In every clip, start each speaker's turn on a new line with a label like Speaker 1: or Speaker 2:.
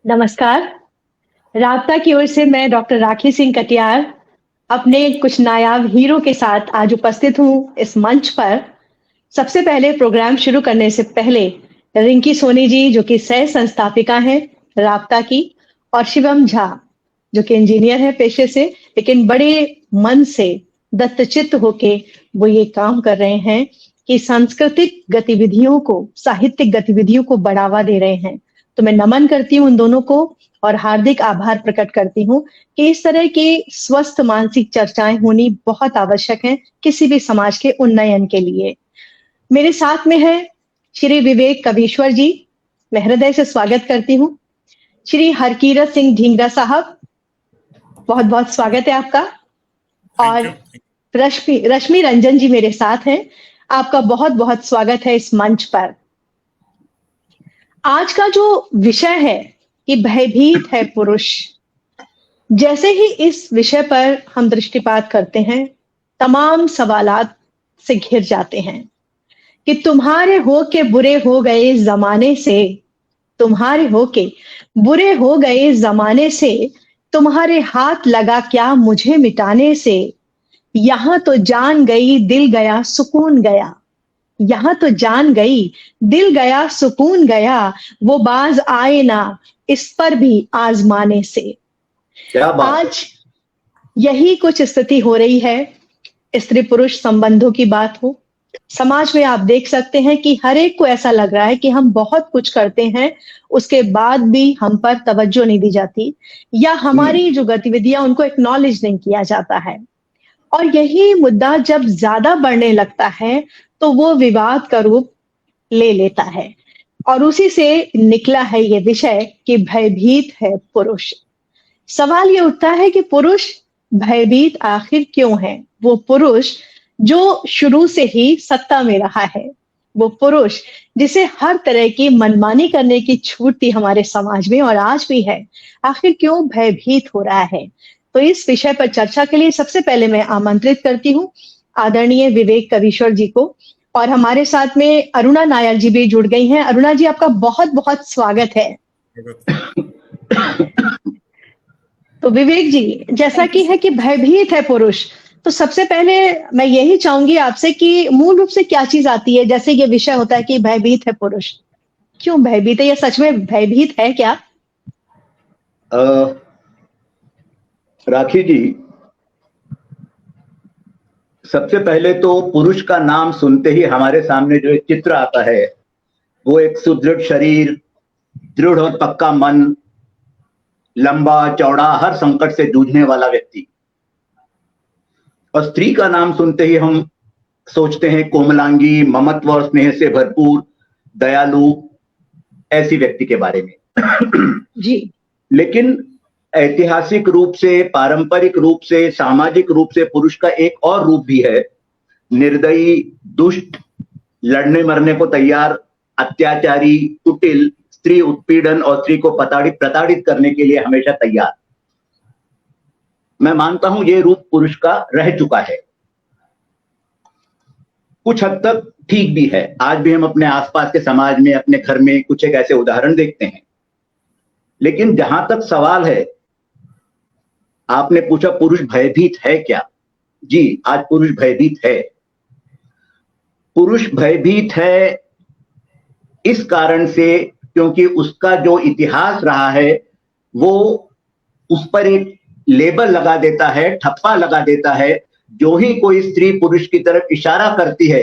Speaker 1: नमस्कार। राबता की ओर से मैं डॉक्टर राखी सिंह कटियार अपने कुछ नायाब हीरो के साथ आज उपस्थित हूँ इस मंच पर। सबसे पहले प्रोग्राम शुरू करने से पहले रिंकी सोनी जी जो कि सह संस्थापिका हैं राबता की, और शिवम झा जो कि इंजीनियर है पेशे से, लेकिन बड़े मन से दत्तचित्त होके वो ये काम कर रहे हैं कि सांस्कृतिक गतिविधियों को, साहित्यिक गतिविधियों को बढ़ावा दे रहे हैं। तो मैं नमन करती हूँ उन दोनों को और हार्दिक आभार प्रकट करती हूँ कि इस तरह की स्वस्थ मानसिक चर्चाएं होनी बहुत आवश्यक हैं किसी भी समाज के उन्नयन के लिए। मेरे साथ में है श्री विवेक कवीश्वर जी, मैं हृदय से स्वागत करती हूँ। श्री हरकीरत सिंह ढींगरा साहब, बहुत बहुत स्वागत है आपका। और रश्मि रंजन जी मेरे साथ हैं, आपका बहुत बहुत स्वागत है इस मंच पर। आज का जो विषय है कि भयभीत है पुरुष, जैसे ही इस विषय पर हम दृष्टिपात करते हैं तमाम सवालात से घिर जाते हैं कि तुम्हारे हो के बुरे हो गए जमाने से, तुम्हारे हो के बुरे हो गए जमाने से, तुम्हारे हाथ लगा क्या मुझे मिटाने से, यहां तो जान गई दिल गया सुकून गया, यहां तो जान गई दिल गया सुकून गया, वो बाज आए ना इस पर भी आजमाने से।
Speaker 2: क्या बात।
Speaker 1: आज यही कुछ स्थिति हो रही है। स्त्री पुरुष संबंधों की बात हो, समाज में आप देख सकते हैं कि हर एक को ऐसा लग रहा है कि हम बहुत कुछ करते हैं, उसके बाद भी हम पर तवज्जो नहीं दी जाती या हमारी जो गतिविधियां उनको एक्नॉलेज नहीं किया जाता है। और यही मुद्दा जब ज्यादा बढ़ने लगता है तो वो विवाद का रूप ले लेता है, और उसी से निकला है ये विषय कि भयभीत है पुरुष। सवाल ये उठता है कि पुरुष भयभीत आखिर क्यों है? वो पुरुष जो शुरू से ही सत्ता में रहा है, वो पुरुष जिसे हर तरह की मनमानी करने की छूट थी हमारे समाज में और आज भी है, आखिर क्यों भयभीत हो रहा है? तो इस विषय पर चर्चा के लिए सबसे पहले मैं आमंत्रित करती हूँ आदरणीय विवेक कवीश्वर जी को, और हमारे साथ में अरुणा नायर जी भी जुड़ गई हैं। अरुणा जी, आपका बहुत बहुत स्वागत है। तो विवेक जी, जैसा कि है कि भयभीत है पुरुष, तो सबसे पहले मैं यही चाहूंगी आपसे कि मूल रूप से क्या चीज आती है, जैसे ये विषय होता है कि भयभीत है पुरुष, क्यों भयभीत है? या सच में भयभीत है क्या?
Speaker 2: राखी जी, सबसे पहले तो पुरुष का नाम सुनते ही हमारे सामने जो एक चित्र आता है वो एक सुदृढ़ शरीर, दृढ़ और पक्का मन, लंबा चौड़ा हर संकट से जूझने वाला व्यक्ति। और स्त्री का नाम सुनते ही हम सोचते हैं कोमलांगी, ममत्व और स्नेह से भरपूर, दयालु, ऐसी व्यक्ति के बारे में।
Speaker 1: जी।
Speaker 2: लेकिन ऐतिहासिक रूप से, पारंपरिक रूप से, सामाजिक रूप से पुरुष का एक और रूप भी है, निर्दयी, दुष्ट, लड़ने मरने को तैयार, अत्याचारी, कुटिल, स्त्री उत्पीड़न और स्त्री को प्रताड़ित करने के लिए हमेशा तैयार। मैं मानता हूं ये रूप पुरुष का रह चुका है, कुछ हद तक ठीक भी है। आज भी हम अपने आसपास के समाज में, अपने घर में कुछ एक ऐसे उदाहरण देखते हैं। लेकिन जहां तक सवाल है, आपने पूछा पुरुष भयभीत है क्या? जी, आज पुरुष भयभीत है। पुरुष भयभीत है इस कारण से क्योंकि उसका जो इतिहास रहा है वो उस पर एक लेबल लगा देता है, ठप्पा लगा देता है। जो ही कोई स्त्री पुरुष की तरफ इशारा करती है,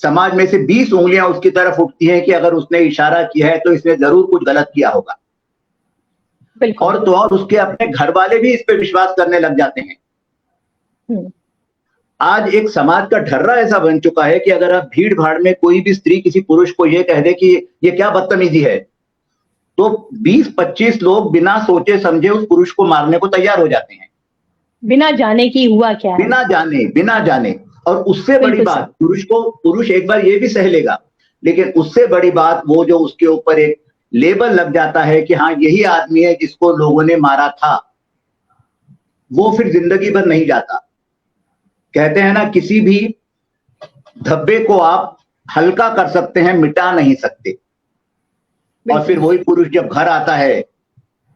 Speaker 2: समाज में से 20 उंगलियां उसकी तरफ उठती हैं कि अगर उसने इशारा किया है तो इसने जरूर कुछ गलत किया होगा। और तो और उसके अपने घर वाले भी इस पे विश्वास करने लग जाते हैं। आज एक समाज का ढर्रा ऐसा बन चुका है कि अगर आप भीड़ भाड़ में कोई भी स्त्री किसी पुरुष को ये कह दे कि ये क्या बदतमीजी है, तो 20-25 लोग बिना सोचे समझे उस पुरुष को मारने को तैयार हो जाते हैं,
Speaker 1: बिना जाने की हुआ क्या है।
Speaker 2: बिना जाने। और उससे बड़ी बात, पुरुष एक बार ये भी सह लेगा, लेकिन उससे बड़ी बात वो जो उसके ऊपर एक लेबल लग जाता है कि हाँ यही आदमी है जिसको लोगों ने मारा था, वो फिर जिंदगी भर नहीं जाता। कहते हैं ना, किसी भी धब्बे को आप हल्का कर सकते हैं, मिटा नहीं सकते। और फिर
Speaker 1: बिल्कुल
Speaker 2: वही पुरुष जब घर आता है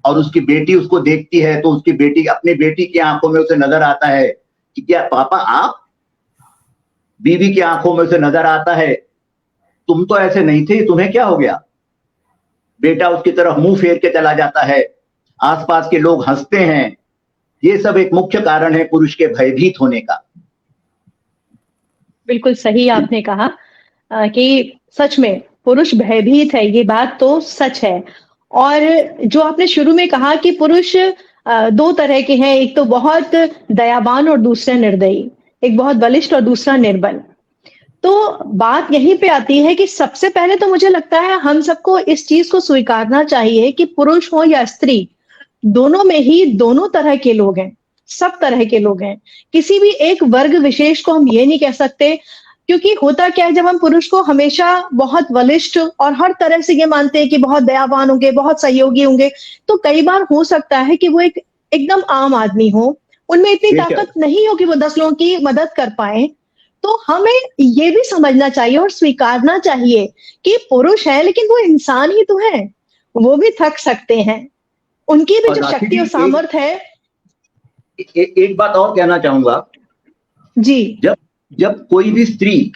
Speaker 2: और उसकी बेटी उसको देखती है तो उसकी बेटी, अपनी बेटी की आंखों में उसे नजर आता है कि क्या पापा आप, बीवी की आंखों में उसे नजर आता है तुम तो ऐसे नहीं थे, तुम्हें क्या हो गया। बेटा उसकी तरफ मुंह फेर के चला जाता है, आसपास के लोग हंसते हैं। ये सब एक मुख्य कारण है पुरुष के भयभीत होने का।
Speaker 1: बिल्कुल सही आपने कहा कि सच में पुरुष भयभीत है, ये बात तो सच है। और जो आपने शुरू में कहा कि पुरुष दो तरह के हैं, एक तो बहुत दयावान और दूसरा निर्दयी, एक बहुत बलिष्ठ और दूसरा निर्बल। तो बात यहीं पे आती है कि सबसे पहले तो मुझे लगता है हम सबको इस चीज को स्वीकारना चाहिए कि पुरुष हो या स्त्री, दोनों में ही दोनों तरह के लोग हैं, सब तरह के लोग हैं। किसी भी एक वर्ग विशेष को हम ये नहीं कह सकते, क्योंकि होता क्या है, जब हम पुरुष को हमेशा बहुत बलिष्ठ और हर तरह से ये मानते हैं कि बहुत दयावान होंगे, बहुत सहयोगी होंगे, तो कई बार हो सकता है कि वो एक एकदम आम आदमी हो, उनमें इतनी
Speaker 2: बेशक।
Speaker 1: ताकत नहीं हो कि वो 10 लोगों की मदद कर पाए। तो हमें ये भी समझना चाहिए और स्वीकारना चाहिए कि पुरुष है लेकिन वो इंसान ही तो है, वो भी थक सकते हैं, उनकी भी
Speaker 2: और
Speaker 1: जो
Speaker 2: राशि
Speaker 1: शक्ति
Speaker 2: जी
Speaker 1: और सामर्थ्य है।
Speaker 2: एक बात और कहना चाहूंगा।
Speaker 1: जी
Speaker 2: जब जब कोई भी स्त्री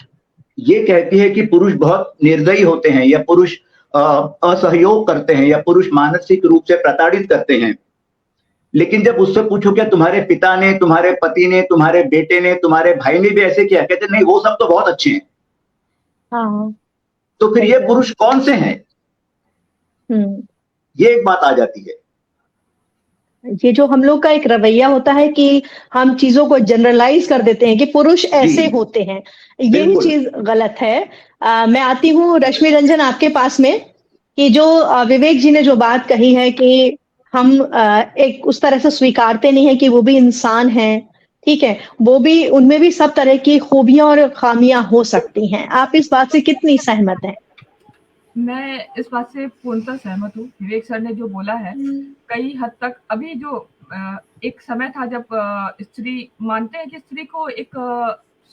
Speaker 2: ये कहती है कि पुरुष बहुत निर्दयी होते हैं या पुरुष असहयोग करते हैं या पुरुष मानसिक रूप से प्रताड़ित करते हैं, लेकिन जब उससे पूछो क्या तुम्हारे पिता ने, तुम्हारे पति ने, तुम्हारे बेटे ने, तुम्हारे भाई ने भी ऐसे किया, कहते नहीं वो सब तो बहुत अच्छे हैं।
Speaker 1: हाँ
Speaker 2: तो फिर
Speaker 1: सही
Speaker 2: ये
Speaker 1: कह रहे
Speaker 2: पुरुष कौन से हैं,
Speaker 1: हैं।
Speaker 2: ये एक बात आ जाती है।
Speaker 1: ये जो हम लोग का एक रवैया होता है कि हम चीजों को जनरलाइज कर देते हैं कि पुरुष
Speaker 2: जी
Speaker 1: ऐसे होते हैं, यही
Speaker 2: बिल्कुल।
Speaker 1: चीज गलत है। मैं आती हूँ रश्मि रंजन आपके पास में कि जो विवेक जी ने जो बात कही है कि हम एक उस तरह से स्वीकारते नहीं है कि वो भी इंसान है, ठीक है, वो भी, उनमें भी सब तरह की खूबियां और खामियां हो सकती हैं। आप इस बात से कितनी सहमत हैं?
Speaker 3: मैं इस बात से पूर्णतः सहमत हूँ। विवेक सर ने जो बोला है, कई हद तक अभी जो एक समय था जब स्त्री मानते हैं कि स्त्री को एक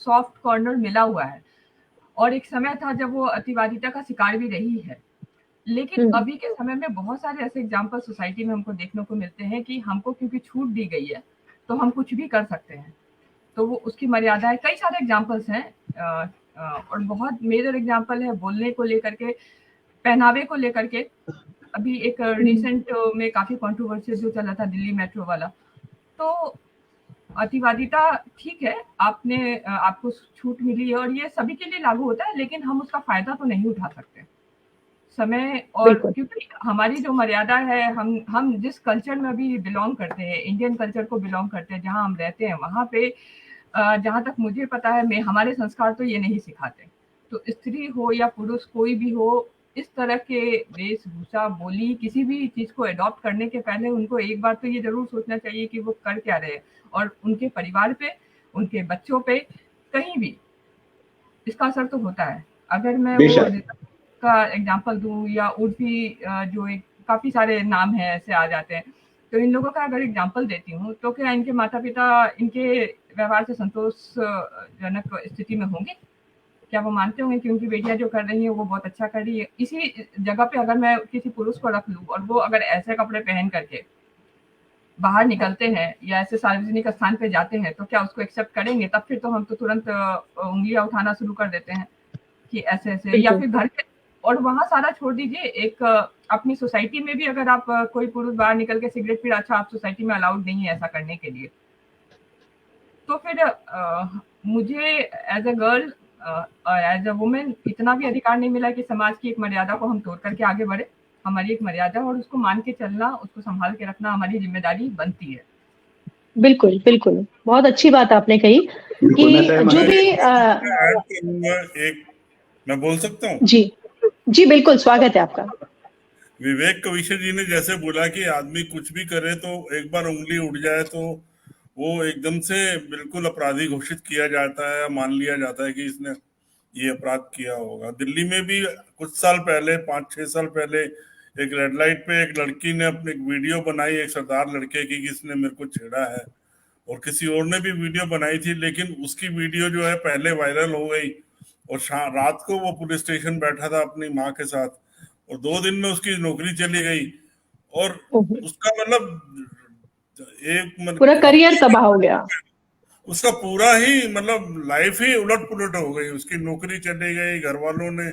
Speaker 3: सॉफ्ट कॉर्नर मिला हुआ है, और एक समय था जब वो अतिवादिता का शिकार भी रही है। लेकिन
Speaker 1: हम्म,
Speaker 3: अभी के समय में बहुत सारे ऐसे एग्जाम्पल सोसाइटी में हमको देखने को मिलते हैं कि हमको क्योंकि छूट दी गई है तो हम कुछ भी कर सकते हैं। तो वो उसकी मर्यादा है। कई सारे एग्जाम्पल्स हैं, और बहुत मेजर एग्जाम्पल है बोलने को लेकर के, पहनावे को लेकर के। अभी एक
Speaker 1: हम्म,
Speaker 3: रिसेंट में काफी कंट्रोवर्शियल जो चला था दिल्ली मेट्रो वाला। तो अतिवादिता ठीक है, आपने आपको छूट मिली है और ये सभी के लिए लागू होता है, लेकिन हम उसका फायदा तो नहीं उठा सकते समय। और
Speaker 1: बिल्कुल
Speaker 3: क्योंकि हमारी जो मर्यादा है, हम जिस कल्चर में अभी बिलोंग करते हैं, इंडियन कल्चर को बिलोंग करते हैं, जहाँ हम रहते हैं वहाँ पे जहाँ तक मुझे पता है, मैं हमारे संस्कार तो ये नहीं सिखाते। तो स्त्री हो या पुरुष कोई भी हो, इस तरह के वेशभूषा, बोली, किसी भी चीज को अडॉप्ट करने के पहले उनको एक बार तो ये जरूर सोचना चाहिए कि वो कर क्या रहे हैं, और उनके परिवार पे, उनके बच्चों पे, कहीं भी इसका असर तो होता है। अगर मैं वो
Speaker 2: बेशक।
Speaker 3: का एग्जांपल दूं, या उर्फी जो एक काफी सारे नाम हैं ऐसे आ जाते हैं, तो इन लोगों का अगर एग्जांपल देती हूँ, तो क्या इनके माता पिता इनके व्यवहार से संतोषजनक स्थिति में होंगे? क्या वो मानते होंगे कि उनकी बेटियां जो कर रही हैं वो बहुत अच्छा कर रही है? इसी जगह पे अगर मैं किसी पुरुष को रख लूं और वो अगर ऐसे कपड़े पहन करके बाहर निकलते हैं या ऐसे सार्वजनिक स्थान पे जाते हैं, तो क्या उसको एक्सेप्ट करेंगे? तब फिर तो हम तो तुरंत उंगलियां उठाना शुरू कर देते हैं कि ऐसे ऐसे, या
Speaker 1: बिल्कुल
Speaker 3: फिर घर के। और वहां सारा छोड़ दीजिए, एक अपनी सोसाइटी में भी अगर आप कोई पुरुष बाहर निकल के सिगरेट पी रहा, अच्छा आप सोसाइटी में अलाउड नहीं है ऐसा करने के लिए, तो फिर मुझे as a girl, as a woman, इतना भी अधिकार नहीं मिला कि समाज की एक मर्यादा को हम तोड़ करके आगे बढ़े। हमारी एक मर्यादा है और उसको मान के चलना, उसको संभाल के रखना हमारी जिम्मेदारी बनती है।
Speaker 1: बिल्कुल बिल्कुल, बहुत अच्छी बात आपने कही
Speaker 2: बिल्कुल मैं
Speaker 1: कि
Speaker 2: सहमत
Speaker 1: जो
Speaker 2: हूँ।
Speaker 1: भी
Speaker 4: ऐड करूंगा एक, मैं बोल सकता हूँ?
Speaker 1: जी जी बिल्कुल, स्वागत है आपका।
Speaker 4: विवेक कविशर जी ने जैसे बोला कि आदमी कुछ भी करे तो एक बार उंगली उठ जाए तो वो एकदम से बिल्कुल अपराधी घोषित किया जाता है, मान लिया जाता है कि इसने ये अपराध किया होगा। दिल्ली में भी कुछ साल पहले, 5-6 साल पहले, एक रेड लाइट पे एक लड़की ने अपनी एक वीडियो बनाई, एक सरदार लड़के की, कि इसने मेरे को छेड़ा है, और किसी और ने भी वीडियो बनाई थी, लेकिन उसकी वीडियो जो है पहले वायरल हो गई, और रात को वो पुलिस स्टेशन बैठा था अपनी माँ के साथ, और 2 दिन में उसकी नौकरी चली गई और उसका मतलब एक
Speaker 1: पूरा करियर तबाह हो गया,
Speaker 4: उसका पूरा ही मतलब लाइफ ही उलट पुलट हो गई, उसकी नौकरी चली गई। घर वालों ने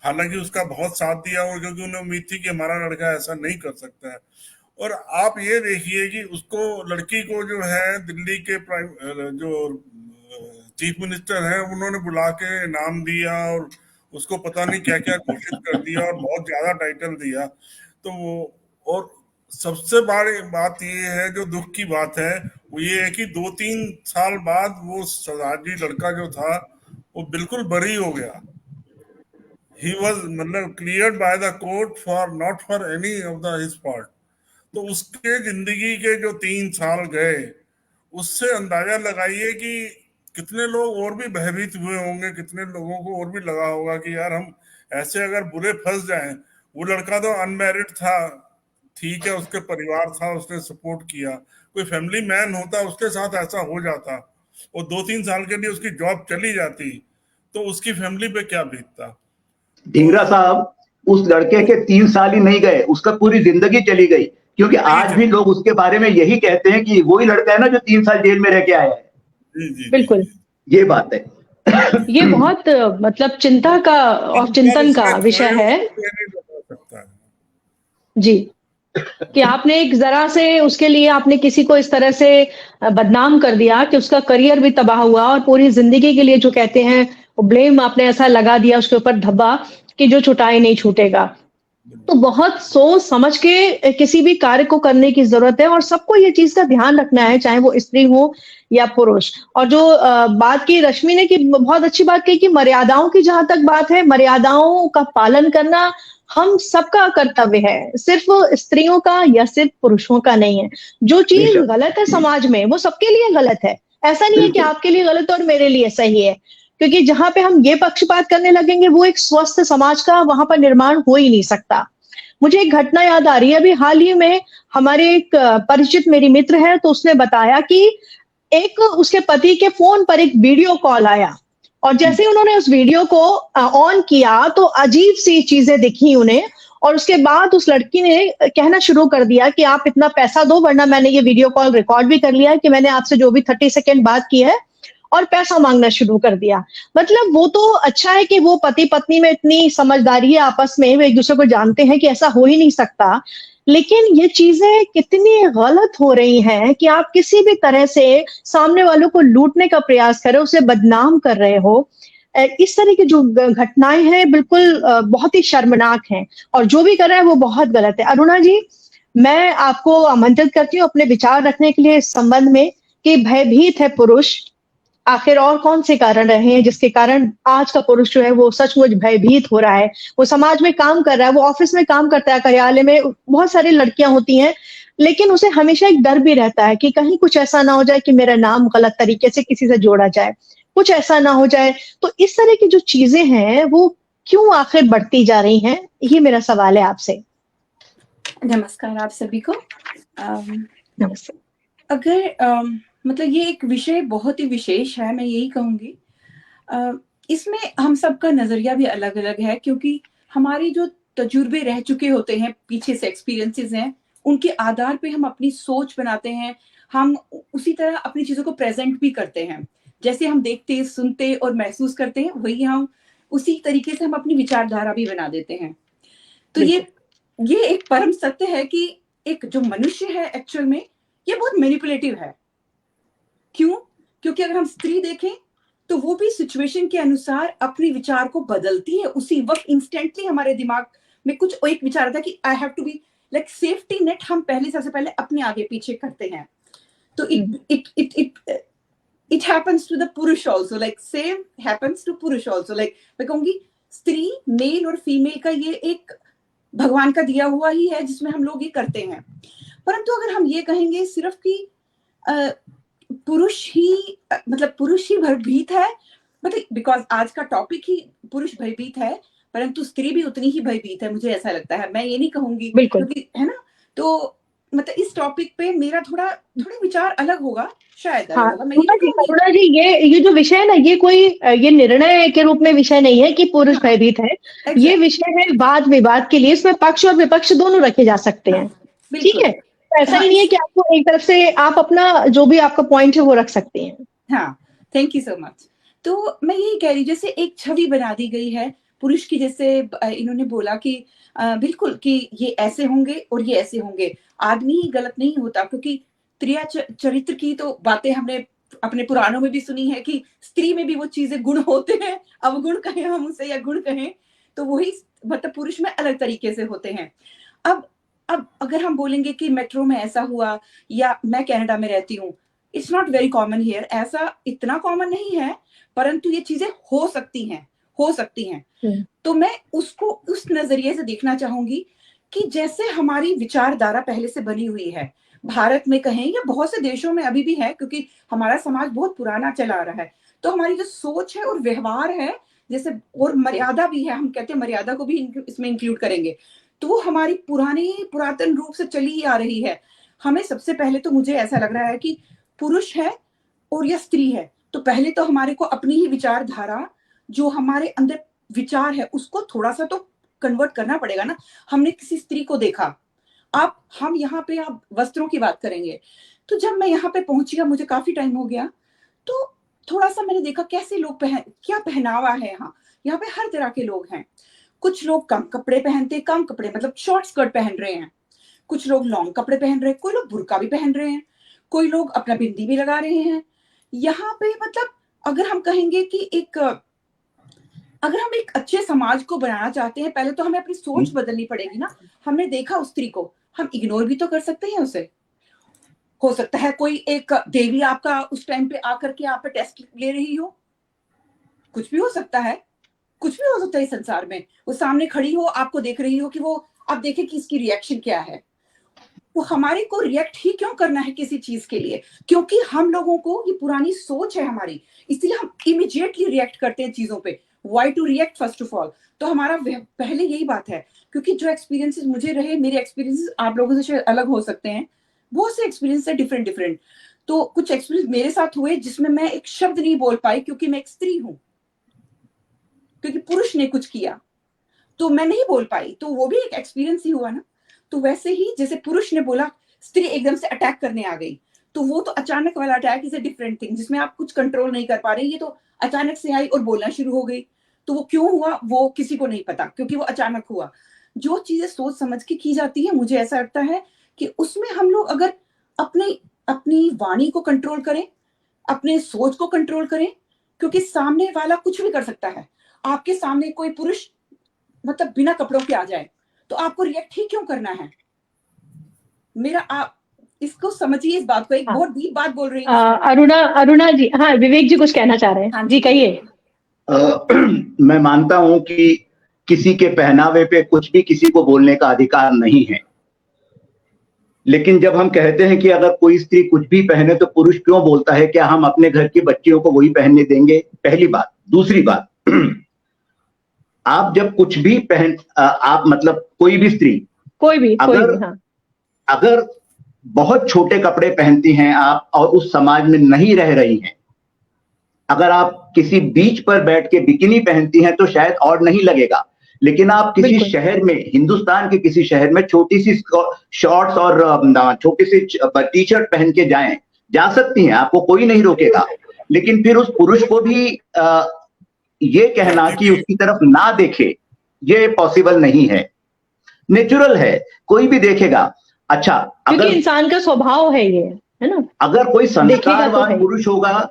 Speaker 4: हालांकि उसका बहुत साथ दिया और क्योंकि उन्हें उम्मीद थी कि हमारा लड़का ऐसा नहीं कर सकता है। और आप ये देखिए कि उसको लड़की को जो है दिल्ली के जो चीफ मिनिस्टर है उन्होंने बुला के इनाम दिया और उसको पता नहीं क्या क्या घोषित कर दिया और बहुत ज्यादा टाइटल दिया। तो वो और सबसे बड़ी बात ये है जो दुख की बात है वो ये है कि 2-3 साल बाद वो सजाजी लड़का जो था वो बिल्कुल बरी हो गया। ही वॉज मतलब cleared by the court for not for any of the his fault. तो उसके जिंदगी के जो 3 साल गए उससे अंदाजा लगाइए कि कितने लोग और भी भयभीत हुए होंगे, कितने लोगों को और भी लगा होगा कि यार हम ऐसे अगर बुरे फंस जाएं। वो लड़का तो अनमैरिड था, ठीक है, उसके परिवार था, उसने सपोर्ट किया। कोई फैमिली मैन होता उसके साथ ऐसा हो जाता और 2-3 साल के लिए उसकी जॉब चली जाती तो उसकी फैमिली पे क्या बीतता।
Speaker 2: ढींगरा साहब, उस लड़के के 3 साल ही नहीं गए, उसका पूरी जिंदगी चली गई, क्योंकि आज भी लोग उसके बारे में यही कहते हैं कि वही लड़का है ना जो 3 साल जेल में रह के आया है।
Speaker 4: जी
Speaker 1: बिल्कुल
Speaker 2: ये बात है।
Speaker 1: ये बहुत मतलब चिंता का और चिंतन का विषय है जी, कि आपने एक जरा से उसके लिए आपने किसी को इस तरह से बदनाम कर दिया कि उसका करियर भी तबाह हुआ और पूरी जिंदगी के लिए जो कहते हैं वो ब्लेम आपने ऐसा लगा दिया उसके ऊपर धब्बा कि जो छुटाए नहीं छूटेगा। तो बहुत सोच समझ के किसी भी कार्य को करने की जरूरत है और सबको ये चीज का ध्यान रखना है, चाहे वो स्त्री हो या पुरुष। और जो बात की रश्मि ने कि बहुत अच्छी बात कही कि मर्यादाओं की जहां तक बात है, मर्यादाओं का पालन करना हम सबका कर्तव्य है, सिर्फ स्त्रियों का या सिर्फ पुरुषों का नहीं है। जो चीज गलत है समाज में वो सबके लिए गलत है, ऐसा नहीं है कि आपके लिए गलत और मेरे लिए सही है, क्योंकि जहां पे हम ये पक्षपात करने लगेंगे वो एक स्वस्थ समाज का वहां पर निर्माण हो ही नहीं सकता। मुझे एक घटना याद आ रही है, अभी हाल ही में हमारे एक परिचित मेरी मित्र है, तो उसने बताया कि एक उसके पति के फोन पर एक वीडियो कॉल आया और जैसे ही उन्होंने उस वीडियो को ऑन किया तो अजीब सी चीजें दिखी उन्हें और उसके बाद उस लड़की ने कहना शुरू कर दिया कि आप इतना पैसा दो वरना मैंने ये वीडियो कॉल रिकॉर्ड भी कर लिया है कि मैंने आपसे जो भी 30 सेकेंड बात की है, और पैसा मांगना शुरू कर दिया। मतलब वो तो अच्छा है कि वो पति पत्नी में इतनी समझदारी है आपस में, वो एक दूसरे को जानते हैं कि ऐसा हो ही नहीं सकता, लेकिन ये चीजें कितनी गलत हो रही हैं कि आप किसी भी तरह से सामने वालों को लूटने का प्रयास कर रहे हो, उसे बदनाम कर रहे हो। इस तरह की जो घटनाएं हैं बिल्कुल बहुत ही शर्मनाक हैं और जो भी कर रहा है वो बहुत गलत है। अरुणा जी, मैं आपको आमंत्रित करती हूँ अपने विचार रखने के लिए इस संबंध में कि भयभीत है पुरुष, आखिर और कौन से कारण रहे हैं जिसके कारण आज का पुरुष जो है वो सचमुच भयभीत हो रहा है। वो समाज में काम कर रहा है, वो ऑफिस में काम करता है, कार्यालय में बहुत सारी लड़कियां होती हैं, लेकिन उसे हमेशा एक डर भी रहता है कि कहीं कुछ ऐसा ना हो जाए कि मेरा नाम गलत तरीके से किसी से जोड़ा जाए, कुछ ऐसा ना हो जाए। तो इस तरह की जो चीजें हैं वो क्यों आखिर बढ़ती जा रही हैं, ये मेरा सवाल है आपसे।
Speaker 5: नमस्कार आप सभी को।
Speaker 1: नमस्ते।
Speaker 5: अगर मतलब ये एक विषय बहुत ही विशेष है, मैं यही कहूंगी। इसमें हम सबका नजरिया भी अलग अलग है, क्योंकि हमारे जो तजुर्बे रह चुके होते हैं, पीछे से एक्सपीरियंसेस हैं, उनके आधार पे हम अपनी सोच बनाते हैं। हम उसी तरह अपनी चीजों को प्रेजेंट भी करते हैं, जैसे हम देखते, सुनते और महसूस करते हैं, वही हम उसी तरीके से हम अपनी विचारधारा भी बना देते हैं। तो ये एक परम सत्य है कि एक जो मनुष्य है एक्चुअल में ये बहुत मैनिपुलेटिव है। क्यों? क्योंकि अगर हम स्त्री देखें तो वो भी सिचुएशन के अनुसार अपने विचार को बदलती है। उसी वक्त इंस्टेंटली हमारे दिमाग में कुछ एक विचार आता है कि I have to be like safety net, हम पहले सबसे पहले अपने आगे पीछे करते हैं। तो इट हैपेंस टू द पुरुष also, like same happens to पुरुष आल्सो। लाइक मैं कहूंगी स्त्री, मेल और फीमेल का ये एक भगवान का दिया हुआ ही है जिसमें हम लोग ये करते हैं। परंतु अगर हम ये कहेंगे सिर्फ कि पुरुष ही मतलब पुरुष ही भयभीत है, मतलब बिकॉज आज का टॉपिक ही पुरुष भयभीत है, परंतु स्त्री भी उतनी ही भयभीत है, मुझे ऐसा लगता है। मैं ये नहीं कहूंगी क्योंकि है ना, तो मतलब इस टॉपिक पे मेरा थोड़ा विचार अलग होगा शायद।
Speaker 1: हाँ
Speaker 5: मैं ये कहूंगी
Speaker 1: करुणा जी, ये जो विषय है ना, ये कोई ये निर्णय के रूप में विषय नहीं है कि पुरुष
Speaker 5: हाँ,
Speaker 1: भयभीत है।
Speaker 5: exactly.
Speaker 1: ये विषय है वाद विवाद के लिए, इसमें पक्ष और विपक्ष दोनों रखे जा सकते हैं। ठीक
Speaker 5: बिल्कुल।
Speaker 1: है, तो ऐसा
Speaker 5: हाँ,
Speaker 1: ही नहीं है कि आपको एक तरफ से आप अपना जो भी आपका पॉइंट है वो रख सकते हैं।
Speaker 5: हाँ, थैंक यू सो मच। तो मैं यही कह रही, जैसे एक छवि बना दी गई है पुरुष की, जैसे इन्होंने बोला कि बिल्कुल कि ये ऐसे होंगे और ये ऐसे होंगे। आदमी ही गलत नहीं होता, क्योंकि त्रिया चरित्र की तो बातें हमने अपने पुराणों में भी सुनी है कि स्त्री में भी वो चीजें गुण होते हैं, अवगुण कहें हम उसे या गुण कहें, तो वही मतलब पुरुष में अलग तरीके से होते हैं। अब अगर हम बोलेंगे कि मेट्रो में ऐसा हुआ, या मैं कनाडा में रहती हूँ, it's not very common here, ऐसा इतना कॉमन नहीं है, परंतु ये चीजें हो सकती हैं। तो मैं उसको उस नजरिए से देखना चाहूंगी कि जैसे हमारी विचारधारा पहले से बनी हुई है, भारत में कहें या बहुत से देशों में अभी भी है, क्योंकि हमारा समाज बहुत पुराना चला आ रहा है, तो हमारी जो सोच है और व्यवहार है, जैसे और मर्यादा भी है, हम कहते हैं मर्यादा को भी इसमें इंक्लूड करेंगे, तो वो हमारी पुरातन रूप से चली ही आ रही है। हमें सबसे पहले तो मुझे ऐसा लग रहा है कि पुरुष है और या स्त्री है, तो पहले तो हमारे को अपनी ही विचारधारा, जो हमारे अंदर विचार है, उसको थोड़ा सा तो कन्वर्ट करना पड़ेगा ना। हमने किसी स्त्री को देखा, हम यहाँ पे आप वस्त्रों की बात करेंगे, तो जब मैं यहाँ पे पहुंची, मुझे काफी टाइम हो गया, तो थोड़ा सा मैंने देखा कैसे लोग क्या पहनावा है। यहाँ पे हर तरह के लोग हैं। कुछ लोग कम कपड़े पहनते, कम कपड़े मतलब शॉर्ट स्कर्ट पहन रहे हैं, कुछ लोग लॉन्ग कपड़े पहन रहे हैं, कोई लोग बुर्का भी पहन रहे हैं, कोई लोग अपना बिंदी भी लगा रहे हैं। यहाँ पे मतलब अगर हम कहेंगे कि अगर हम एक अच्छे समाज को बनाना चाहते हैं, पहले तो हमें अपनी सोच बदलनी पड़ेगी ना। हमने देखा उस स्त्री को, हम इग्नोर भी तो कर सकते हैं उसे। हो सकता है कोई एक देवी आपका उस टाइम पे आकर के आप पे टेस्ट ले रही हो, कुछ भी हो सकता है, इस संसार में। वो सामने खड़ी हो, आपको देख रही हो कि वो, आप देखें कि इसकी रिएक्शन क्या है। वो हमारे को रिएक्ट ही क्यों करना है किसी चीज के लिए? क्योंकि हम लोगों को ये पुरानी सोच है हमारी, इसलिए हम इमीडिएटली रिएक्ट करते हैं चीजों पे। Why to react first of all? तो हमारा पहले यही बात है, क्योंकि जो एक्सपीरियंसेस मुझे रहे, मेरे एक्सपीरियंसेस आप लोगों से शायद अलग हो सकते हैं, बहुत से एक्सपीरियंस है डिफरेंट। तो कुछ एक्सपीरियंस मेरे साथ हुए जिसमें मैं एक शब्द नहीं बोल पाई, क्योंकि मैं एक स्त्री हूं, क्योंकि पुरुष ने कुछ किया तो मैं नहीं बोल पाई, तो वो भी एक एक्सपीरियंस ही हुआ ना। तो वैसे ही जैसे पुरुष ने बोला, स्त्री एकदम से अटैक करने आ गई, तो वो तो अचानक वाला attack is a different thing, जिसमें आप कुछ कंट्रोल नहीं कर पा रहे। ये तो अचानक से आई और बोलना शुरू हो गई, तो वो क्यों हुआ वो किसी को नहीं पता, क्योंकि वो अचानक हुआ। जो चीजें सोच समझ के की जाती है, मुझे ऐसा लगता है कि उसमें हम लोग अगर अपनी वाणी को कंट्रोल करें, अपने सोच को कंट्रोल करें, क्योंकि सामने वाला कुछ भी कर सकता है। आपके सामने कोई पुरुष मतलब बिना कपड़ों के आ जाए, तो आपको रिएक्ट ही क्यों करना है? आप इसको समझिए, इस बात को, एक बहुत डीप बात बोल रही हूँ।
Speaker 1: अरुणा जी, हाँ विवेक जी कुछ कहना चाह रहे हैं। हाँ, जी कहिए।
Speaker 2: मैं मानता हूं कि किसी के पहनावे पे कुछ भी किसी को बोलने का अधिकार नहीं है, लेकिन जब हम कहते हैं कि अगर कोई स्त्री कुछ भी पहने तो पुरुष क्यों बोलता है, क्या हम अपने घर की बच्चियों को वही पहनने देंगे? पहली बात। दूसरी बात, आप जब कुछ भी आप मतलब कोई भी स्त्री, अगर बहुत छोटे कपड़े पहनती हैं आप और उस समाज में नहीं रह रही हैं, अगर आप किसी बीच पर बैठ के बिकिनी पहनती हैं तो शायद और नहीं लगेगा, लेकिन आप किसी शहर में, हिंदुस्तान के किसी शहर में छोटी सी शॉर्ट्स और छोटी सी टी शर्ट पहन के जा सकती हैं, आपको कोई नहीं रोकेगा। लेकिन फिर उस पुरुष को भी ये कहना कि उसकी तरफ ना देखे, ये पॉसिबल नहीं है। नेचुरल है, कोई भी देखेगा। अच्छा,
Speaker 1: क्योंकि इंसान का स्वभाव है ये, है ना।
Speaker 2: अगर कोई संस्कारवान पुरुष होगा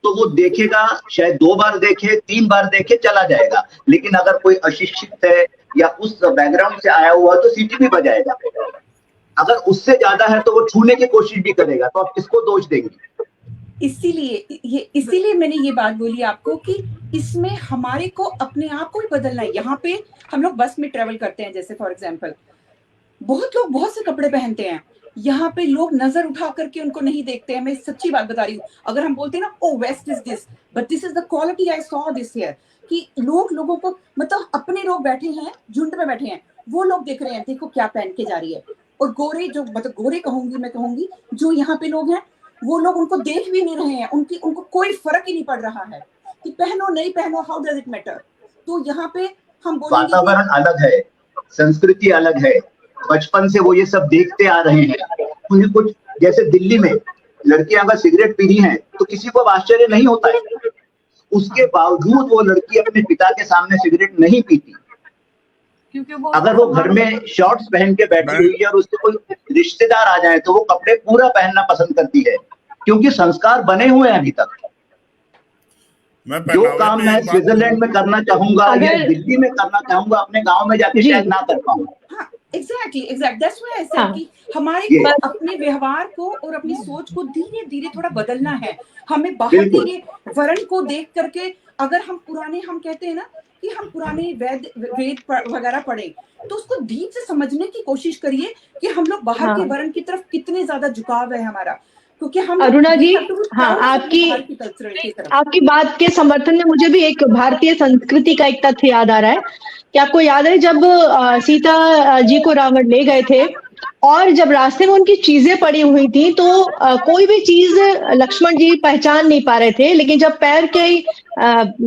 Speaker 2: तो वो देखेगा, शायद 2 बार देखे, 3 बार देखे, चला जाएगा। लेकिन अगर कोई अशिक्षित है या उस बैकग्राउंड से आया हुआ तो सीटी भी बजाएगा। अगर उससे ज्यादा है तो वो छूने की कोशिश भी करेगा, तो आप किसको दोष देंगे?
Speaker 5: इसीलिए मैंने ये बात बोली आपको कि इसमें हमारे को अपने आप को भी बदलना है। यहाँ पे हम लोग बस में ट्रेवल करते हैं, जैसे फॉर एग्जाम्पल, बहुत लोग बहुत से कपड़े पहनते हैं, यहाँ पे लोग नजर उठा करके उनको नहीं देखते हैं। मैं सच्ची बात बता रही हूँ। अगर हम बोलते हैं ना, oh waste is this but this is the quality I saw this here, कि लोगों को मतलब अपने लोग बैठे हैं, झुंड में बैठे हैं, वो लोग देख रहे हैं, देखो क्या पहन के जा रही है, और गोरे जो मतलब गोरे कहूंगी मैं कहूंगी जो यहाँ पे लोग हैं वो लोग उनको देख भी नहीं रहे हैं, उनको कोई फर्क ही नहीं पड़ रहा है कि पहनो नहीं पहनो, हाउ डज इट मैटर। तो यहाँ पे हम बोलेंगे
Speaker 2: वातावरण अलग है, संस्कृति अलग है, बचपन से वो ये सब देखते आ रहे हैं। उन्हें कुछ जैसे दिल्ली में लड़कियां अगर सिगरेट पी रही हैं तो किसी को आश्चर्य नहीं होता है, उसके बावजूद वो लड़की अपने पिता के सामने सिगरेट नहीं पीती।
Speaker 3: क्योंकि वो
Speaker 2: अगर वो घर में शॉर्ट्स पहन के बैठी हुई है और उससे कोई रिश्तेदार आ जाए तो वो कपड़े पूरा पहनना पसंद करती है, क्योंकि संस्कार बने हुए हैं अभी तक। जो काम मैं स्विट्जरलैंड में करना चाहूंगा या दिल्ली में करना चाहूंगा, अपने गांव में जाके शायद ना कर पाऊं।
Speaker 5: Exactly that's why I said कि हमारे को अपने व्यवहार को और अपनी सोच को धीरे धीरे थोड़ा बदलना है। हमें बाहर के वर्ण को देख करके, अगर हम कहते हैं ना कि हम पुराने वेद वगैरह पढ़े, तो उसको धीरे से समझने की कोशिश करिए कि हम लोग बाहर के वर्ण की तरफ कितने ज्यादा झुकाव है हमारा, क्योंकि हम
Speaker 1: अरुणा जी, हाँ, आपकी बात के समर्थन में मुझे भी एक भारतीय संस्कृति का एक तथ्य याद आ रहा है कि आपको याद है जब सीता जी को रावण ले गए थे और जब रास्ते में उनकी चीजें पड़ी हुई थी तो कोई भी चीज लक्ष्मण जी पहचान नहीं पा रहे थे, लेकिन जब पैर के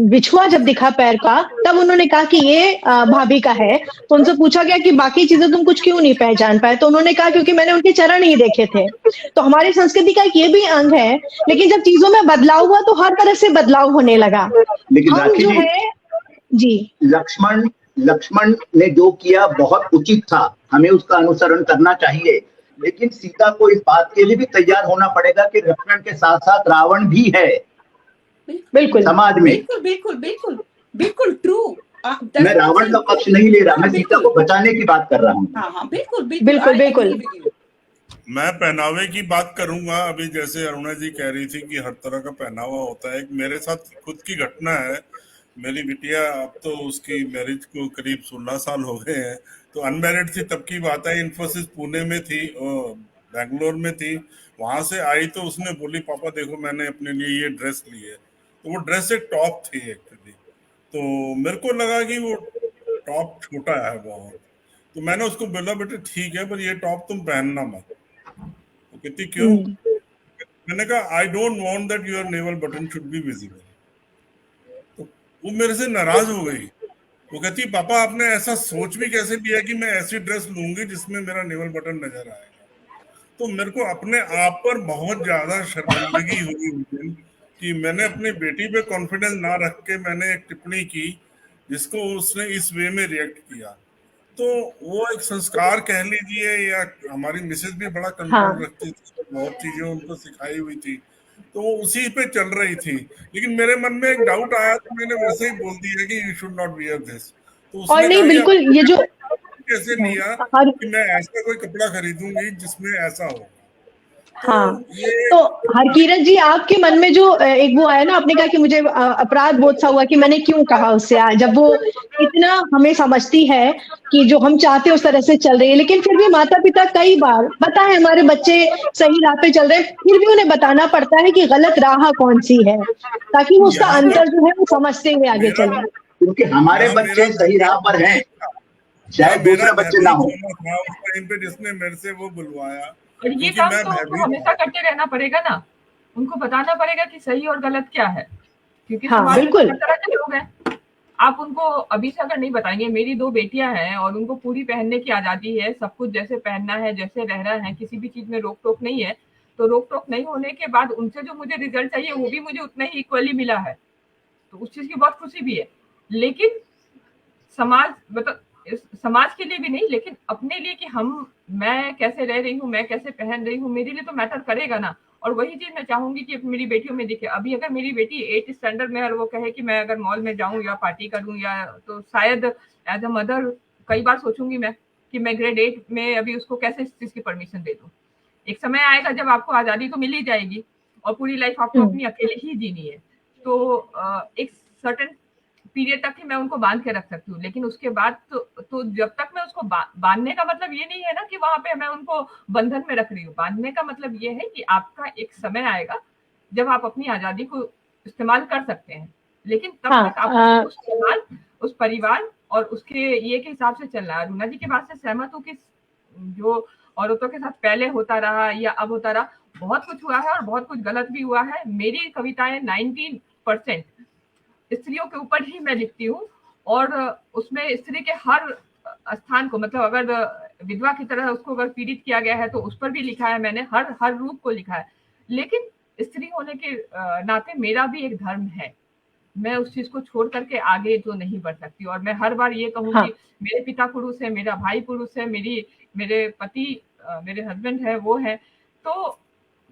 Speaker 1: बिछुआ जब दिखा पैर का, तब उन्होंने कहा कि ये भाभी का है। तो उनसे पूछा गया कि बाकी चीजें तुम कुछ क्यों नहीं पहचान पाए, तो उन्होंने कहा क्योंकि मैंने उनके चरण ही देखे थे। तो हमारी संस्कृति का एक ये भी अंग है, लेकिन जब चीजों में बदलाव हुआ तो हर तरह से बदलाव होने लगा।
Speaker 2: लेकिन
Speaker 1: हम जो है जी,
Speaker 2: लक्ष्मण ने जो किया बहुत उचित था, हमें उसका अनुसरण करना चाहिए, लेकिन सीता को इस बात के लिए भी तैयार होना पड़ेगा कि लक्ष्मण के साथ साथ रावण भी है
Speaker 1: बिल्कुल
Speaker 2: समाज में।
Speaker 5: बिल्कुल ट्रू।
Speaker 2: मैं रावण का पक्ष नहीं ले रहा, मैं सीता को बचाने की बात कर रहा हूँ।
Speaker 5: हाँ, बिल्कुल।
Speaker 4: मैं पहनावे की बात करूंगा। अभी जैसे अरुणा जी कह रही थी कि हर तरह का पहनावा होता है, मेरे साथ खुद की घटना है। मेरी बिटिया, अब तो उसकी मैरिज को करीब 16 साल हो गए हैं, तो अनमैरिड थी तब की बात है। इन्फोसिस पुणे में थी, बेंगलोर में थी। वहां से आई तो उसने बोली पापा देखो मैंने अपने लिए ये ड्रेस ली है। तो वो ड्रेस एक टॉप थी एक्चुअली, तो मेरे को लगा कि वो टॉप छोटा है बहुत, तो मैंने उसको बोला बेटे ठीक है पर ये टॉप तुम पहनना मत। तो कहती क्यों? मैंने कहा I don't want that your naval button should be visible. तो वो मेरे से नाराज हो गई। वो कहती पापा आपने ऐसा सोच भी कैसे लिया कि मैं ऐसी ड्रेस लूंगी जिसमें मेरा नेवल बटन नजर आएगा। तो मेरे को अपने आप पर बहुत ज्यादा शर्मिंदगी हुई कि मैंने अपनी बेटी पे कॉन्फिडेंस ना रख के मैंने एक टिप्पणी की जिसको उसने इस वे में रिएक्ट किया। तो वो एक संस्कार कह लीजिए, या हमारी मिसेज भी बड़ा कंट्रोल रखती थी, बहुत चीजें उनको सिखाई हुई थी, तो वो उसी पे चल रही थी। लेकिन मेरे मन में एक डाउट आया तो मैंने वैसे ही बोल दिया कि you should not wear this. तो उसने
Speaker 1: नहीं, बिल्कुल ये जो
Speaker 4: कैसे लिया कि मैं ऐसा कोई कपड़ा खरीदूंगी जिसमें ऐसा हो।
Speaker 1: हाँ, तो हरकीरत जी आपके मन में जो एक वो आया ना, आपने कहा कि मुझे अपराध बोध सा हुआ कि मैंने क्यों कहा उससे, जब वो इतना हमें समझती है कि जो हम चाहते उस तरह से चल रही है, लेकिन फिर भी माता पिता कई बार पता है हमारे बच्चे सही राह पे चल रहे हैं, फिर भी उन्हें बताना पड़ता है कि गलत राह कौन सी है, ताकि वो उसका अंतर जो है वो समझते हुए आगे चले।
Speaker 2: क्योंकि हमारे बच्चे सही राह पर हैं, शायद दूसरे बच्चे ना हो।
Speaker 4: जिसने मेरे से वो बुलवाया,
Speaker 3: और ये काम तो हमेशा करते रहना पड़ेगा ना, उनको बताना पड़ेगा कि सही और गलत क्या है, क्योंकि
Speaker 1: बिल्कुल
Speaker 3: हर तरह के लोग हैं। आप उनको अभी से अगर नहीं बताएंगे, मेरी 2 बेटियां हैं और उनको पूरी पहनने की आजादी है, सब कुछ जैसे पहनना है, जैसे रहना है, किसी भी चीज में रोक टोक नहीं है। तो रोक टोक नहीं होने के बाद उनसे जो मुझे रिजल्ट चाहिए वो भी मुझे उतना ही इक्वली मिला है, तो उस चीज की बहुत खुशी भी है। लेकिन समाज मतलब समाज के लिए भी नहीं, लेकिन अपने लिए कि मैं कैसे रह रही हूँ, मैं कैसे पहन रही हूँ, मेरे लिए तो मैटर करेगा ना। और वही चीज मैं चाहूंगी कि मेरी बेटियों में दिखे। अभी अगर मेरी बेटी 8th स्टैंडर्ड में और वो कहे कि मैं अगर मॉल में जाऊं या पार्टी करूं, या तो शायद एज अ मदर कई बार सोचूंगी मैं कि मैं ग्रेड 8 में अभी उसको कैसे इस चीज की परमिशन दे दूं। एक समय आएगा जब आपको आजादी तो मिल ही जाएगी और पूरी लाइफ आपको अपनी अकेले ही जीनी है, तो एक सर्टेन पीरियड तक ही मैं उनको बांध के रख सकती हूँ। लेकिन उसके बाद तो जब तक मैं उसको बांधने का मतलब ये नहीं है ना कि वहां पे मैं उनको बंधन में रख रही हूँ। बांधने का मतलब ये है कि आपका एक समय आएगा जब आप अपनी आजादी को इस्तेमाल कर सकते हैं, लेकिन तब तक आप उस समाज, उस परिवार और उसके ये के हिसाब से चलना है। अरुणा जी की बात से सहमत हूँ कि जो औरतों के साथ पहले होता रहा या अब होता रहा, बहुत कुछ हुआ है और बहुत कुछ गलत भी हुआ है। मेरी कविताएं 90% स्त्रियों के ऊपर ही मैं लिखती हूँ, और उसमें स्त्री के हर स्थान को, मतलब अगर विधवा की तरह उसको अगर पीड़ित किया गया है तो उस पर भी लिखा है मैंने, हर रूप को लिखा है। लेकिन स्त्री होने के नाते मेरा भी एक धर्म है, मैं उस चीज को छोड़ करके आगे जो नहीं बढ़ सकती। और मैं हर बार ये कहूँ कि मेरे पिता पुरुष है, मेरा भाई पुरुष है, मेरे पति मेरे हस्बैंड है, वो है, तो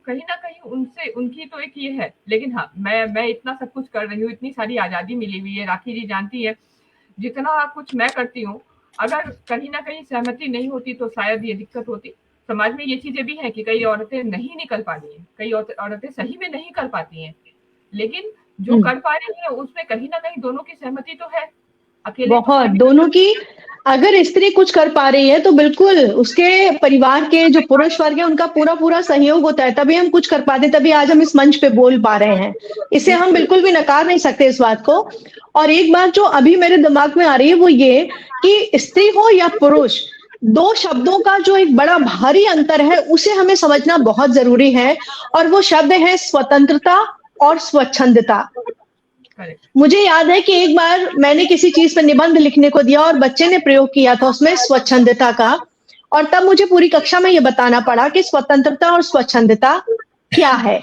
Speaker 3: कहीं ना कहीं उनसे, उनकी तो एक ये है। लेकिन हाँ, मैं इतना सब कुछ कर रही हूँ, इतनी सारी आजादी मिली हुई है, राखी जी जानती है, जितना कुछ मैं करती हूँ, अगर कहीं ना कहीं सहमति नहीं होती तो शायद ये दिक्कत होती। समाज में ये चीजें भी हैं कि कई औरतें नहीं निकल पा रही हैं, कई औरतें सही में नहीं कर पाती हैं, लेकिन जो कर पा रही है उसमें कहीं ना कहीं दोनों की सहमति तो है। अकेले
Speaker 1: बहुत, दोनों की, अगर स्त्री कुछ कर पा रही है तो बिल्कुल उसके परिवार के जो पुरुष वर्ग है उनका पूरा पूरा सहयोग होता है, तभी हम कुछ कर पाते, तभी आज हम इस मंच पे बोल पा रहे हैं। इसे हम बिल्कुल भी नकार नहीं सकते इस बात को। और एक बात जो अभी मेरे दिमाग में आ रही है वो ये कि स्त्री हो या पुरुष, दो शब्दों का जो एक बड़ा भारी अंतर है उसे हमें समझना बहुत जरूरी है, और वो शब्द है स्वतंत्रता और स्वच्छंदता। मुझे याद है कि एक बार मैंने किसी चीज पर निबंध लिखने को दिया और बच्चे ने प्रयोग किया था उसमें स्वच्छंदता का, और तब मुझे पूरी कक्षा में ये बताना पड़ा कि स्वतंत्रता और स्वच्छंदता क्या है।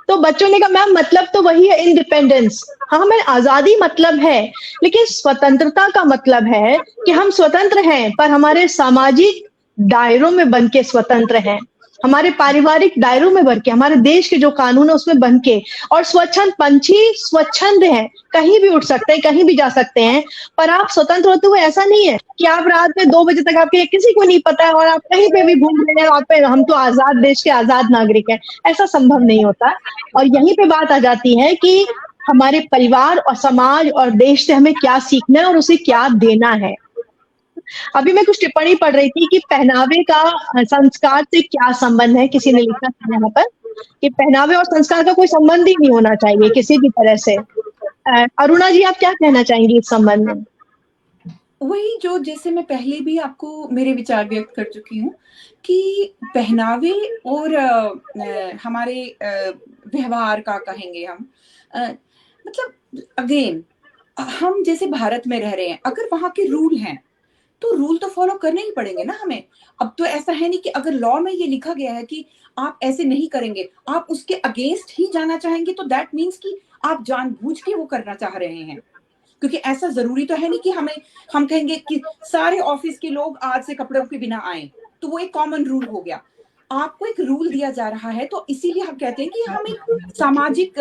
Speaker 1: तो बच्चों ने कहा मैम मतलब तो वही है इंडिपेंडेंस, हाँ मैं आजादी मतलब है, लेकिन स्वतंत्रता का मतलब है कि हम स्वतंत्र हैं पर हमारे सामाजिक दायरों में बन के स्वतंत्र हैं, हमारे पारिवारिक दायरों में बन के, हमारे देश के जो कानून है उसमें बन के। और स्वच्छंद पंछी स्वच्छंद हैं, कहीं भी उड़ सकते हैं, कहीं भी जा सकते हैं, पर आप स्वतंत्र होते हुए ऐसा नहीं है कि आप रात में 2 बजे तक आपके किसी को नहीं पता है और आप कहीं पे भी घूम रहे हैं, आप पे हम तो आजाद देश के आजाद नागरिक हैं, ऐसा संभव नहीं होता। और यहीं पे बात आ जाती है कि हमारे परिवार और समाज और देश से हमें क्या सीखना है और उसे क्या देना है। अभी मैं कुछ टिप्पणी पढ़ रही थी कि पहनावे का संस्कार से क्या संबंध है, किसी ने लिखा था यहाँ पर कि पहनावे और संस्कार का कोई संबंध ही नहीं होना चाहिए किसी भी तरह से। अरुणा जी आप क्या कहना चाहेंगी इस संबंध में?
Speaker 5: वही जो, जैसे मैं पहले भी आपको मेरे विचार व्यक्त कर चुकी हूँ कि पहनावे और हमारे व्यवहार का कहेंगे हम, मतलब अगेन हम जैसे भारत में रह रहे हैं, अगर वहां के रूल हैं तो रूल तो फॉलो करने ही पड़ेंगे ना हमें। अब तो ऐसा है नहीं कि अगर लॉ में ये लिखा गया है कि आप ऐसे नहीं करेंगे, आप उसके अगेंस्ट ही जाना चाहेंगे, तो दैट मीन्स कि आप जानबूझ के वो करना चाह रहे हैं। क्योंकि ऐसा जरूरी तो है नहीं कि हम कहेंगे कि सारे ऑफिस के लोग आज से कपड़ों के बिना आए, तो वो एक कॉमन रूल हो गया। आपको एक रूल दिया जा रहा है, तो इसीलिए हम कहते हैं कि हम एक सामाजिक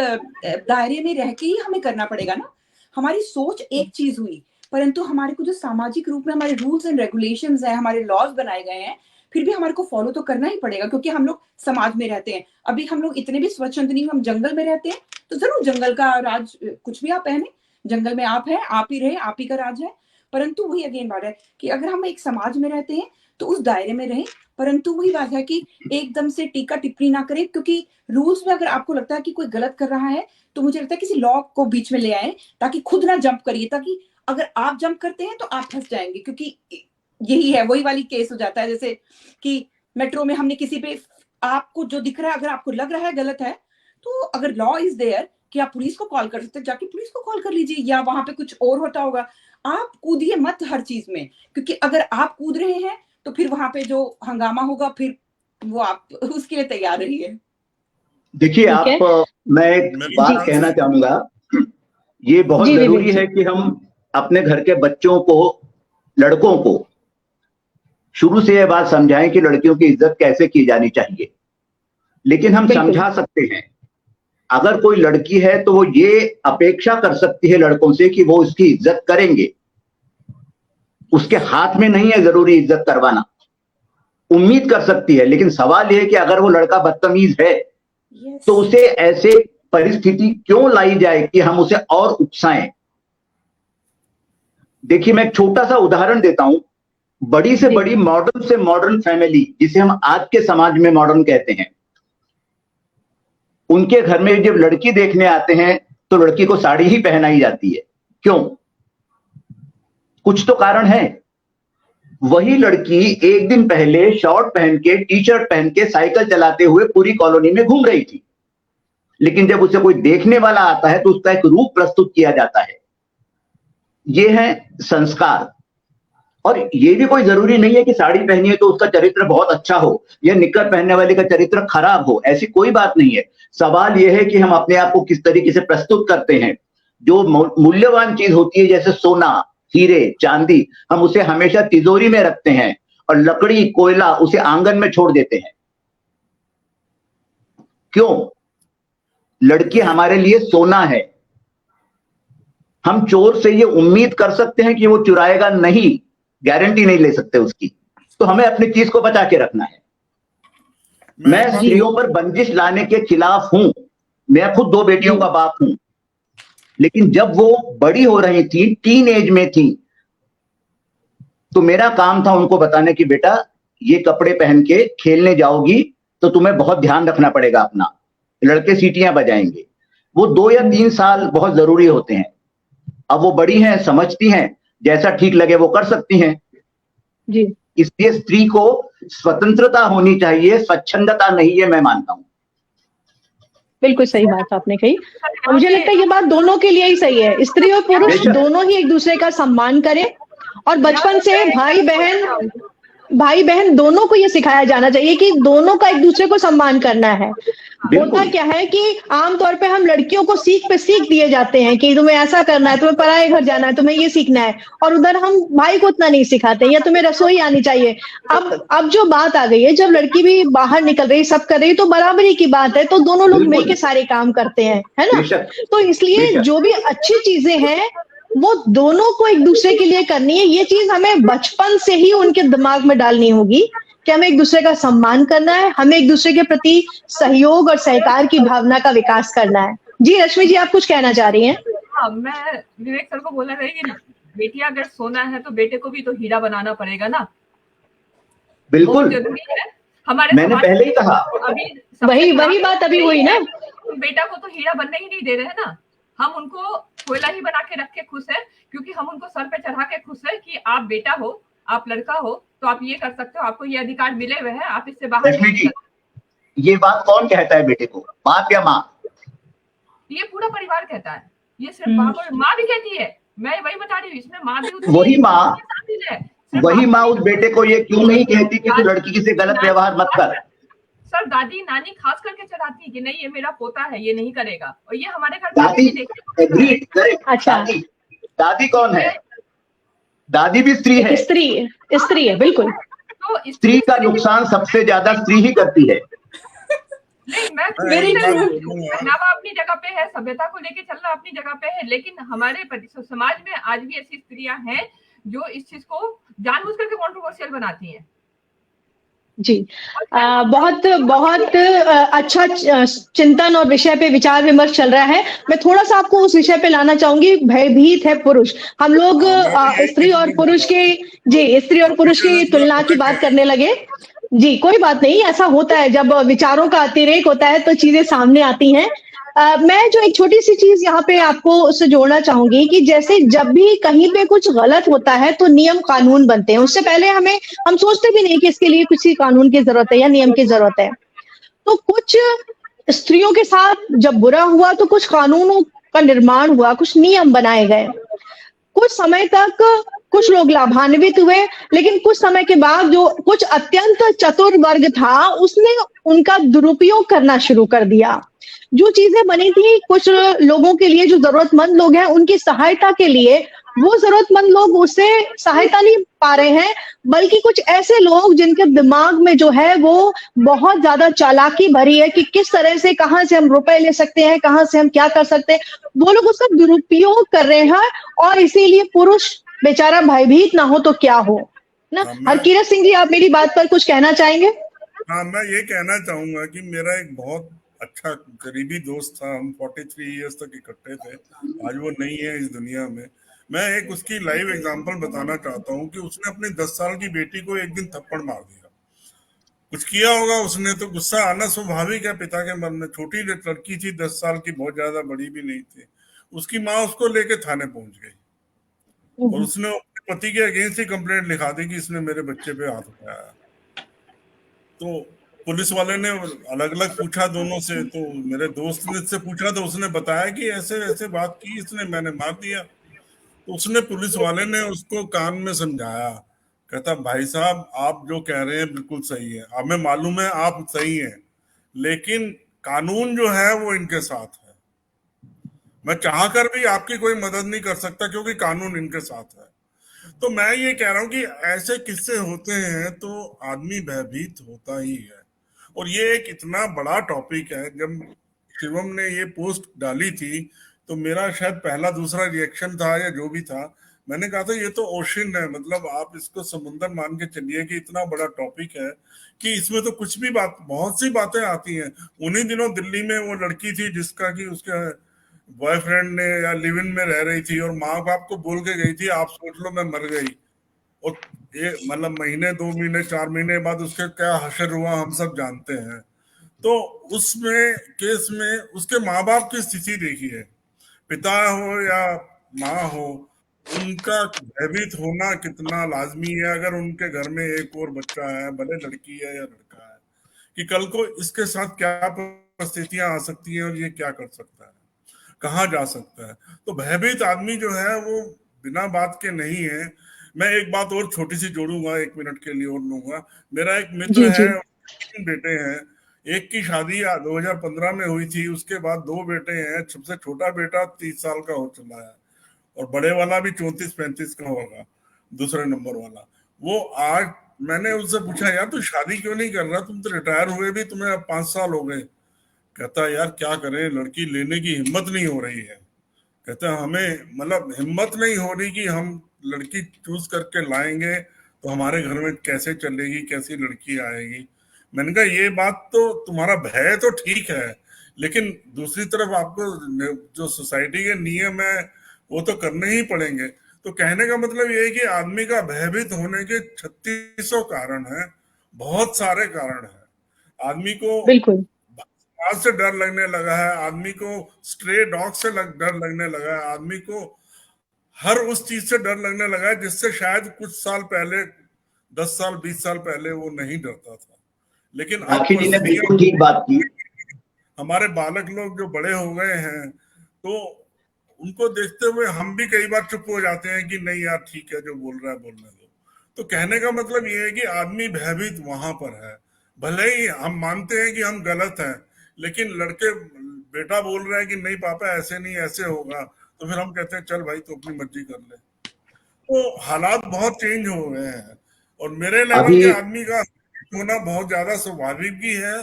Speaker 5: दायरे में रह के ही हमें करना पड़ेगा ना। हमारी सोच एक चीज हुई, परंतु हमारे को जो सामाजिक रूप में हमारे रूल्स एंड रेगुलेशंस हैं, हमारे लॉज बनाए गए हैं, फिर भी हमारे को फॉलो तो करना ही पड़ेगा, क्योंकि हम लोग समाज में रहते हैं। अभी हम लोग इतने भी स्वच्छंद नहीं, हम जंगल में रहते हैं, तो जरूर जंगल का राज कुछ भी आप पहने, जंगल में आप हैं, आप ही रहे, आप ही का राज है। परंतु वही अगेन बात है कि अगर हम एक समाज में रहते हैं तो उस दायरे में रहें, परंतु वही बात है कि एकदम से टीका टिप्पणी ना करें, क्योंकि रूल्स में अगर आपको लगता है कि कोई गलत कर रहा है तो मुझे लगता है किसी लॉ को बीच में ले आए, ताकि खुद ना जंप करिए, ताकि अगर आप जंप करते हैं तो आप फंस जाएंगे। क्योंकि यही है, वही वाली केस हो जाता है, जैसे कि मेट्रो में हमने किसी पे, आपको जो दिख रहा है, अगर आपको लग रहा है गलत है, तो अगर लॉ इज देयर कि आप पुलिस को कॉल कर सकते हैं, जाके पुलिस को कॉल कर लीजिए, या वहां पे कुछ और होता होगा। आप कूदिए मत हर चीज में, क्योंकि अगर आप कूद रहे हैं तो फिर वहां पे जो हंगामा होगा, फिर वो आप उसके लिए तैयार रहिए।
Speaker 2: देखिए मैं एक बात कहना चाहूंगा, ये बहुत जरूरी है कि हम अपने घर के बच्चों को, लड़कों को शुरू से यह बात समझाएं कि लड़कियों की इज्जत कैसे की जानी चाहिए। लेकिन हम समझा सकते हैं, अगर कोई लड़की है तो वो ये अपेक्षा कर सकती है लड़कों से कि वो उसकी इज्जत करेंगे, उसके हाथ में नहीं है जरूरी इज्जत करवाना, उम्मीद कर सकती है। लेकिन सवाल यह है कि अगर वो लड़का बदतमीज है तो उसे ऐसे परिस्थिति क्यों लाई जाए कि हम उसे और उकसाएं। देखिए मैं एक छोटा सा उदाहरण देता हूं, बड़ी से बड़ी, मॉडर्न से मॉडर्न फैमिली, जिसे हम आज के समाज में मॉडर्न कहते हैं, उनके घर में जब लड़की देखने आते हैं तो लड़की को साड़ी ही पहनाई जाती है। क्यों? कुछ तो कारण है। वही लड़की एक दिन पहले शॉर्ट पहन के, टी शर्ट पहन के, साइकिल चलाते हुए पूरी कॉलोनी में घूम रही थी। लेकिन जब उसे कोई देखने वाला आता है तो उसका एक रूप प्रस्तुत किया जाता है। ये है संस्कार। और ये भी कोई जरूरी नहीं है कि साड़ी पहनी है तो उसका चरित्र बहुत अच्छा हो या निक्कर पहनने वाले का चरित्र खराब हो, ऐसी कोई बात नहीं है। सवाल यह है कि हम अपने आप को किस तरीके से प्रस्तुत करते हैं। जो मूल्यवान चीज होती है जैसे सोना, हीरे, चांदी, हम उसे हमेशा तिजोरी में रखते हैं और लकड़ी, कोयला उसे आंगन में छोड़ देते हैं। क्यों? लड़की हमारे लिए सोना है। हम चोर से ये उम्मीद कर सकते हैं कि वो चुराएगा नहीं, गारंटी नहीं ले सकते उसकी। तो हमें अपनी चीज को बचा के रखना है। मैं स्त्रियों पर बंदिश लाने के खिलाफ हूं। मैं खुद 2 बेटियों का बाप हूं। लेकिन जब वो बड़ी हो रही थी, टीन एज में थी, तो मेरा काम था उनको बताने कि बेटा ये कपड़े पहन के खेलने जाओगी तो तुम्हें बहुत ध्यान रखना पड़ेगा अपना, लड़के सीटियां बजाएंगे। वो 2 या 3 साल बहुत जरूरी होते हैं। अब वो बड़ी हैं, समझती हैं, जैसा ठीक लगे वो कर सकती हैं
Speaker 1: जी।
Speaker 2: इसलिए स्त्री को स्वतंत्रता होनी चाहिए, स्वच्छंदता नहीं है, मैं मानता हूं।
Speaker 1: बिल्कुल सही बात आपने कही। और मुझे लगता है ये बात दोनों के लिए ही सही है। स्त्री और पुरुष दोनों ही एक दूसरे का सम्मान करें और बचपन से भाई बहन दोनों को ये सिखाया जाना चाहिए कि दोनों का एक दूसरे को सम्मान करना है। होता क्या है कि आमतौर पे हम लड़कियों को सीख पे सीख दिए जाते हैं कि तुम्हें ऐसा करना है, तुम्हें पराये घर जाना है, तुम्हें ये सीखना है, और उधर हम भाई को उतना नहीं सिखाते, या तुम्हें रसोई आनी चाहिए। अब जो बात आ गई है, जब लड़की भी बाहर निकल रही, सब कर रही, तो बराबरी की बात है, तो दोनों लोग मिलकर सारे काम करते हैं, है ना। तो इसलिए जो भी अच्छी चीजें हैं वो दोनों को एक दूसरे के लिए करनी है। ये चीज हमें बचपन से ही उनके दिमाग में डालनी होगी कि हमें एक दूसरे का सम्मान करना है, हमें एक दूसरे के प्रति सहयोग और सहकार की भावना का विकास करना है। जी रश्मि जी, आप कुछ कहना चाह रही हैं?
Speaker 3: हाँ, मैं विवेक सर को बोलना चाहिए कि बेटियां अगर सोना है तो बेटे को भी तो हीरा बनाना पड़ेगा ना।
Speaker 2: बिल्कुल
Speaker 3: जरूरी है। हमारे
Speaker 2: मैंने पहले ही कहा,
Speaker 1: वही बात अभी हुई ना।
Speaker 3: बेटा को तो हीरा बनने ही नहीं दे रहे हैं ना, हम उनको कोयला ही बना के रख के खुश है, क्योंकि हम उनको सर पे चढ़ा के खुश है कि आप बेटा हो, आप लड़का हो, तो आप ये कर सकते हो, आपको ये अधिकार मिले हुए हैं, आप इससे बाहर नहीं निकल।
Speaker 2: ये बात कौन कहता है बेटे को, बाप या माँ?
Speaker 3: ये पूरा परिवार कहता है, ये सिर्फ माँ भी कहती है। मैं वही बता रही हूँ, इसमें माँ भी
Speaker 2: वही माँ उस बेटे को ये क्यों नहीं कहती कि तू लड़की से गलत व्यवहार मत कर?
Speaker 3: सर दादी नानी खास करके चढ़ाती कि नहीं ये मेरा पोता है, ये नहीं करेगा, और ये हमारे घर
Speaker 1: अच्छा,
Speaker 2: दादी कौन है? दादी भी स्त्री है।
Speaker 1: स्त्री है, बिल्कुल।
Speaker 3: तो
Speaker 2: स्त्री का नुकसान सबसे ज्यादा स्त्री ही करती है।
Speaker 3: नहीं, मैं पहनावा अपनी जगह पे है, सभ्यता को लेके चलना अपनी जगह पे है, लेकिन हमारे समाज में आज भी ऐसी स्त्रियां हैं जो इस चीज को जानबूझ करके कंट्रोवर्शियल बनाती हैं।
Speaker 1: जी, बहुत अच्छा चिंतन और विषय पे विचार विमर्श चल रहा है। मैं थोड़ा सा आपको उस विषय पे लाना चाहूंगी। भयभीत है पुरुष। हम लोग स्त्री और पुरुष की तुलना की बात करने लगे। जी, कोई बात नहीं, ऐसा होता है, जब विचारों का अतिरेक होता है तो चीजें सामने आती हैं। मैं जो एक छोटी सी चीज यहाँ पे आपको उससे जोड़ना चाहूंगी कि जैसे जब भी कहीं पे कुछ गलत होता है तो नियम कानून बनते हैं। उससे पहले हम सोचते भी नहीं कि इसके लिए किसी कानून की जरूरत है या नियम की जरूरत है। तो कुछ स्त्रियों के साथ जब बुरा हुआ तो कुछ कानूनों का निर्माण हुआ, कुछ नियम बनाए गए। कुछ समय तक कुछ लोग लाभान्वित हुए, लेकिन कुछ समय के बाद जो कुछ अत्यंत चतुर वर्ग था उसने उनका दुरुपयोग करना शुरू कर दिया। जो चीजें बनी थी कुछ लोगों के लिए, जो जरूरतमंद लोग हैं उनकी सहायता के लिए, वो जरूरतमंद लोग उससे सहायता नहीं पा रहे हैं, बल्कि कुछ ऐसे लोग जिनके दिमाग में जो है वो बहुत ज्यादा चालाकी भरी है कि किस तरह से, कहां से हम रुपए ले सकते हैं, कहां से हम क्या कर सकते हैं, वो लोग उसका दुरुपयोग कर रहे हैं। और इसीलिए पुरुष बेचारा भयभीत ना हो तो क्या हो ना। हरकीरत सिंह जी, आप मेरी बात पर कुछ कहना चाहेंगे?
Speaker 4: हाँ, मैं ये कहना चाहूंगा कि मेरा एक बहुत अच्छा करीबी दोस्त था, हम 43 इयर्स तक इकट्ठे थे, आज वो नहीं है इस दुनिया में। मैं एक उसकी लाइव एग्जांपल बताना चाहता हूँ कि उसने अपनी 10 साल की बेटी को एक दिन थप्पड़ मार दिया। कुछ किया होगा उसने, तो गुस्सा आना स्वाभाविक है पिता के मन में। छोटी लड़की थी, 10 साल की, बहुत ज्यादा बड़ी भी नहीं थी। उसकी माँ उसको लेके थाने पहुंच गई और उसने पति के अगेंस्ट ही कंप्लेंट लिखा दी कि इसने मेरे बच्चे पे हाथ उठाया। तो पुलिस वाले ने अलग अलग पूछा दोनों से, तो मेरे दोस्त ने इससे पूछा तो उसने बताया कि ऐसे ऐसे बात की इसने, मैंने मार दिया। तो उसने, पुलिस वाले ने उसको कान में समझाया, कहता भाई साहब आप जो कह रहे हैं बिल्कुल सही है, हमें मालूम है आप सही हैं, लेकिन कानून जो है वो इनके साथ है। मैं चाह कर भी आपकी कोई मदद नहीं कर सकता क्योंकि कानून इनके साथ है। तो मैं ये कह रहा हूं कि ऐसे किस्से होते हैं तो आदमी भयभीत होता ही है। और ये एक इतना बड़ा टॉपिक है। जब शिवम ने ये पोस्ट डाली थी तो मेरा शायद पहला दूसरा रिएक्शन था या जो भी था, मैंने कहा था ये तो ओशन है, मतलब आप इसको समुंदर मान के चलिए कि इतना बड़ा टॉपिक है कि इसमें तो कुछ भी बात, बहुत सी बातें आती हैं। उन्हीं दिनों दिल्ली में वो लड़की थी जिसका कि उसके बॉयफ्रेंड ने या लिव इन में रह रही थी और माँ बाप को बोल के गई थी आप सोच लो मैं मर गई, और ये मतलब महीने 2 महीने 4 महीने बाद उसके क्या हशर हुआ हम सब जानते हैं। तो उसमें केस में उसके माँ बाप की स्थिति देखिए, पिता हो या माँ हो, उनका भयभीत होना कितना लाजमी है। अगर उनके घर में एक और बच्चा है, भले लड़की है या लड़का है, कि कल को इसके साथ क्या परिस्थितियां आ सकती हैं और ये क्या कर सकता है, कहाँ जा सकता है। तो भयभीत आदमी जो है वो बिना बात के नहीं है। मैं एक बात और छोटी सी जोड़ूंगा, 1 मिनट के लिए और लूंगा। मेरा एक मित्र है, 3 बेटे हैं। एक की शादी 2015 में हुई थी, उसके बाद 2 बेटे हैं। सबसे छोटा बेटा 30 साल का हो चला है और बड़े वाला भी 34-35 का होगा, दूसरे नंबर वाला। वो आज मैंने उससे पूछा यार तू शादी क्यों नहीं कर रहा, तुम तो रिटायर हुए भी, तुम्हें अब 5 साल हो गए। कहता यार क्या करें, लड़की लेने की हिम्मत नहीं हो रही है। कहता हमें मतलब हिम्मत नहीं हो रही कि हम लड़की चूज करके लाएंगे तो हमारे घर में कैसे चलेगी, कैसी लड़की आएगी। मैंने कहा ये बात तो तुम्हारा भय तो ठीक है, लेकिन दूसरी तरफ आपको जो सोसाइटी के नियम है वो तो करने ही पड़ेंगे। तो कहने का मतलब ये है कि आदमी का भयभीत होने के 3600 कारण है, बहुत सारे कारण है। आदमी को
Speaker 1: बिल्कुल
Speaker 4: आज से डर लगने लगा है, आदमी को स्ट्रे डॉग से डर लगने लगा है, आदमी को हर उस चीज से डर लगने लगा है जिससे शायद कुछ साल पहले, 10 साल 20 साल पहले वो नहीं डरता था। लेकिन अब
Speaker 2: राखी जी ने बिल्कुल ठीक बात की।
Speaker 4: हमारे बालक लोग जो बड़े हो गए हैं तो उनको देखते हुए हम भी कई बार चुप हो जाते हैं कि नहीं यार ठीक है जो बोल रहा है बोलने दो। तो कहने का मतलब ये है कि आदमी भयभीत वहां पर है। भले ही हम मानते हैं कि हम गलत हैं, लेकिन लड़के बेटा बोल रहे हैं कि नहीं पापा ऐसे नहीं ऐसे होगा, तो फिर हम कहते हैं चल भाई तो अपनी मर्जी कर ले। तो हालात बहुत चेंज हो गए हैं और मेरे लेवल के आदमी का होना बहुत ज्यादा स्वाभाविक भी है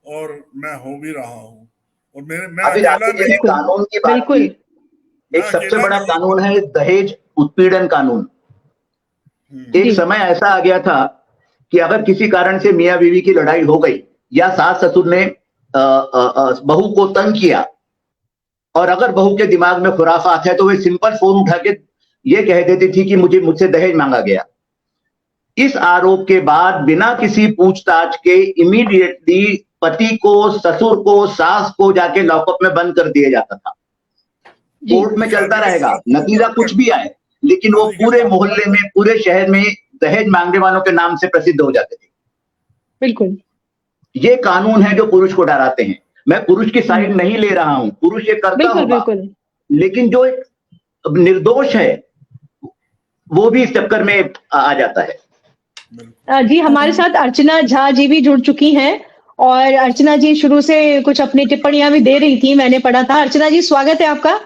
Speaker 4: और मैं हो भी रहा हूँ। और मैं अकेला नहीं,
Speaker 2: कानून की बात की, एक सबसे बड़ा कानून है दहेज उत्पीड़न कानून। एक समय ऐसा आ गया था कि अगर किसी कारण से मियां बीवी की लड़ाई हो गई या सास ससुर ने बहू को तंग किया और अगर बहू के दिमाग में खुराफात है तो वे सिंपल फोन उठा के ये कह देती थी कि मुझसे दहेज मांगा गया। इस आरोप के बाद बिना किसी पूछताछ के इमीडिएटली पति को, ससुर को, सास को जाके लॉकअप में बंद कर दिया जाता था। कोर्ट में चलता रहेगा, नतीजा कुछ भी आए, लेकिन वो पूरे मोहल्ले में, पूरे शहर में दहेज मांगने वालों के नाम से प्रसिद्ध हो जाते थे।
Speaker 1: बिल्कुल, ये
Speaker 2: कानून है जो पुरुष को डराते हैं। मैं पुरुष की साइड नहीं ले रहा हूं, पुरुष ये करता होगा, लेकिन जो निर्दोष है वो भी इस चक्कर में आ जाता है।
Speaker 1: जी हमारे साथ अर्चना झा जी भी जुड़ चुकी हैं और अर्चना जी शुरू से कुछ अपनी टिप्पणियां भी दे रही थी, मैंने पढ़ा था। अर्चना जी स्वागत है आपका,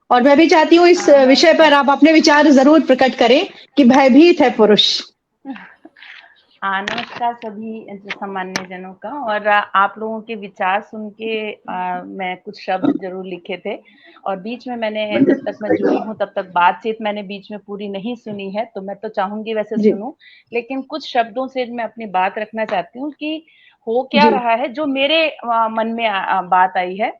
Speaker 1: और मैं भी चाहती हूँ इस विषय पर आप अपने विचार जरूर प्रकट करें कि भयभीत है पुरुष।
Speaker 6: नमस्कार सभी सामान्य जनों का। और आप लोगों के विचार सुन के मैं कुछ शब्द जरूर लिखे थे और बीच में मैंने, जब तक मैं जुड़ी हूँ तब तक बातचीत मैंने बीच में पूरी नहीं सुनी है, तो मैं तो चाहूंगी वैसे सुनूं, लेकिन कुछ शब्दों से मैं अपनी बात रखना चाहती हूँ कि हो क्या रहा है। जो मेरे मन में बात आई है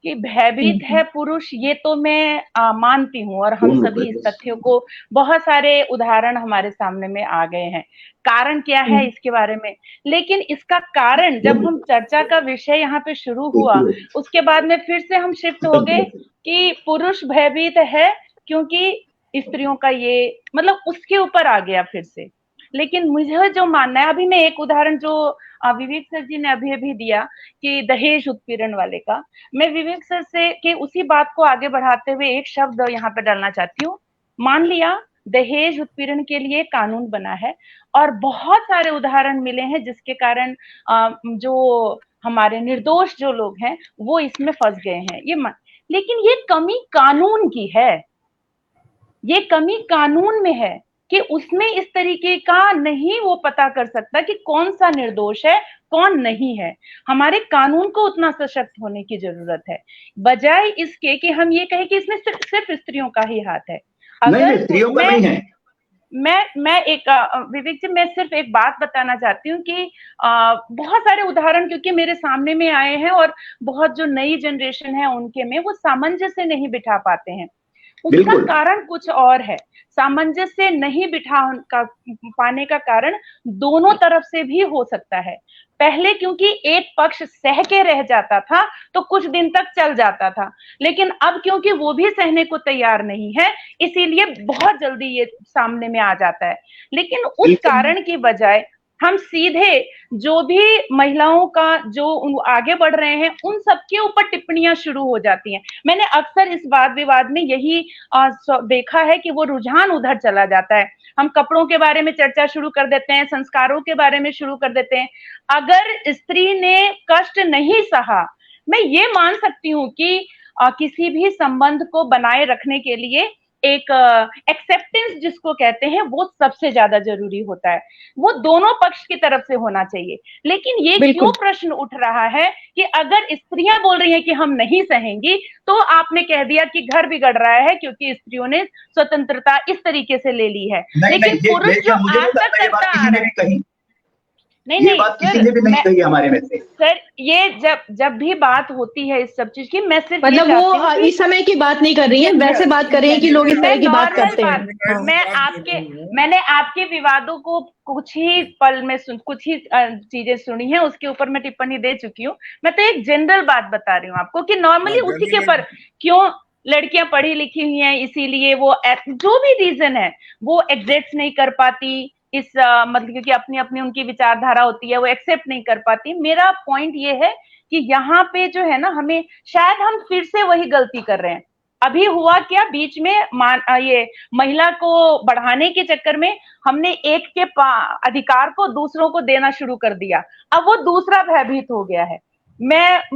Speaker 6: कि भयभीत है पुरुष, ये तो मैं मानती हूँ और हम सभी इस तथ्यों को, बहुत सारे उदाहरण हमारे सामने में आ गए हैं। कारण क्या है इसके बारे में, लेकिन इसका कारण जब हम चर्चा का विषय यहाँ पे शुरू हुआ उसके बाद में फिर से हम शिफ्ट हो गए कि पुरुष भयभीत है क्योंकि स्त्रियों का ये मतलब उसके ऊपर आ गया फिर से। लेकिन मुझे जो मानना है, अभी मैं एक उदाहरण जो विवेक सर जी ने अभी अभी दिया कि दहेज उत्पीड़न वाले का, मैं विवेक सर से के उसी बात को आगे बढ़ाते हुए एक शब्द यहाँ पे डालना चाहती हूँ। मान लिया दहेज उत्पीड़न के लिए कानून बना है और बहुत सारे उदाहरण मिले हैं जिसके कारण जो हमारे निर्दोष जो लोग हैं वो इसमें फंस गए हैं, लेकिन ये कमी कानून की है, ये कमी कानून में है कि उसमें इस तरीके का नहीं वो पता कर सकता कि कौन सा निर्दोष है कौन नहीं है। हमारे कानून को उतना सशक्त होने की जरूरत है, बजाय इसके कि हम ये कहें कि इसमें सिर्फ स्त्रियों का ही हाथ है।
Speaker 2: नहीं, स्त्रियों का नहीं है।
Speaker 6: मैं एक विवेक जी, मैं सिर्फ एक बात बताना चाहती हूँ कि बहुत सारे उदाहरण क्योंकि मेरे सामने में आए हैं और बहुत जो नई जनरेशन है उनके में वो सामंजस्य नहीं बिठा पाते हैं। उसका कारण कुछ और है। सामंजस्य नहीं बिठा पाने का कारण दोनों तरफ से भी हो सकता है। पहले क्योंकि एक पक्ष सह के रह जाता था तो कुछ दिन तक चल जाता था, लेकिन अब क्योंकि वो भी सहने को तैयार नहीं है इसीलिए बहुत जल्दी ये सामने में आ जाता है। लेकिन उस कारण की बजाय हम सीधे जो भी महिलाओं का जो आगे बढ़ रहे हैं उन सबके ऊपर टिप्पणियां शुरू हो जाती हैं। मैंने अक्सर इस वाद विवाद में यही देखा है कि वो रुझान उधर चला जाता है। हम कपड़ों के बारे में चर्चा शुरू कर देते हैं, संस्कारों के बारे में शुरू कर देते हैं। अगर स्त्री ने कष्ट नहीं सहा, मैं ये मान सकती हूँ कि किसी भी संबंध को बनाए रखने के लिए एक एक्सेप्टेंस जिसको कहते हैं वो सबसे ज्यादा जरूरी होता है, वो दोनों पक्ष की तरफ से होना चाहिए। लेकिन ये क्यों प्रश्न उठ रहा है कि अगर स्त्रियां बोल रही हैं कि हम नहीं सहेंगी तो आपने कह दिया कि घर बिगड़ रहा है क्योंकि स्त्रियों ने स्वतंत्रता इस तरीके से ले ली है। लेकिन पुरुष जो आज तक करता आ रहा है, नहीं
Speaker 2: बात किसी ने भी नहीं कही हमारे में से।
Speaker 6: सर ये जब भी बात होती है इस सब चीज की, मैं सिर्फ
Speaker 1: मतलब वो इस समय की बात नहीं कर रही है, वैसे बात कर रही है कि लोग इस तरह की बात करते हैं।
Speaker 6: मैंने आपके विवादों को कुछ ही पल में कुछ ही चीजें सुनी है, उसके ऊपर मैं टिप्पणी दे चुकी हूँ। मैं तो एक जनरल बात बता रही हूँ आपको कि नॉर्मली उसी के ऊपर क्यों लड़कियां पढ़ी लिखी हुई हैं इसीलिए वो जो भी रीजन है वो एग्जिस्ट नहीं कर पाती, इस मतलब क्योंकि अपनी अपनी उनकी विचारधारा होती है वो एक्सेप्ट नहीं कर पाती। मेरा पॉइंट ये है कि यहाँ पे जो है ना, हमें शायद हम फिर से वही गलती कर रहे हैं। अभी हुआ क्या, बीच में ये महिला को बढ़ाने के चक्कर में हमने एक के अधिकार को दूसरों को देना शुरू कर दिया, अब वो दूसरा भयभीत हो गया है। मैं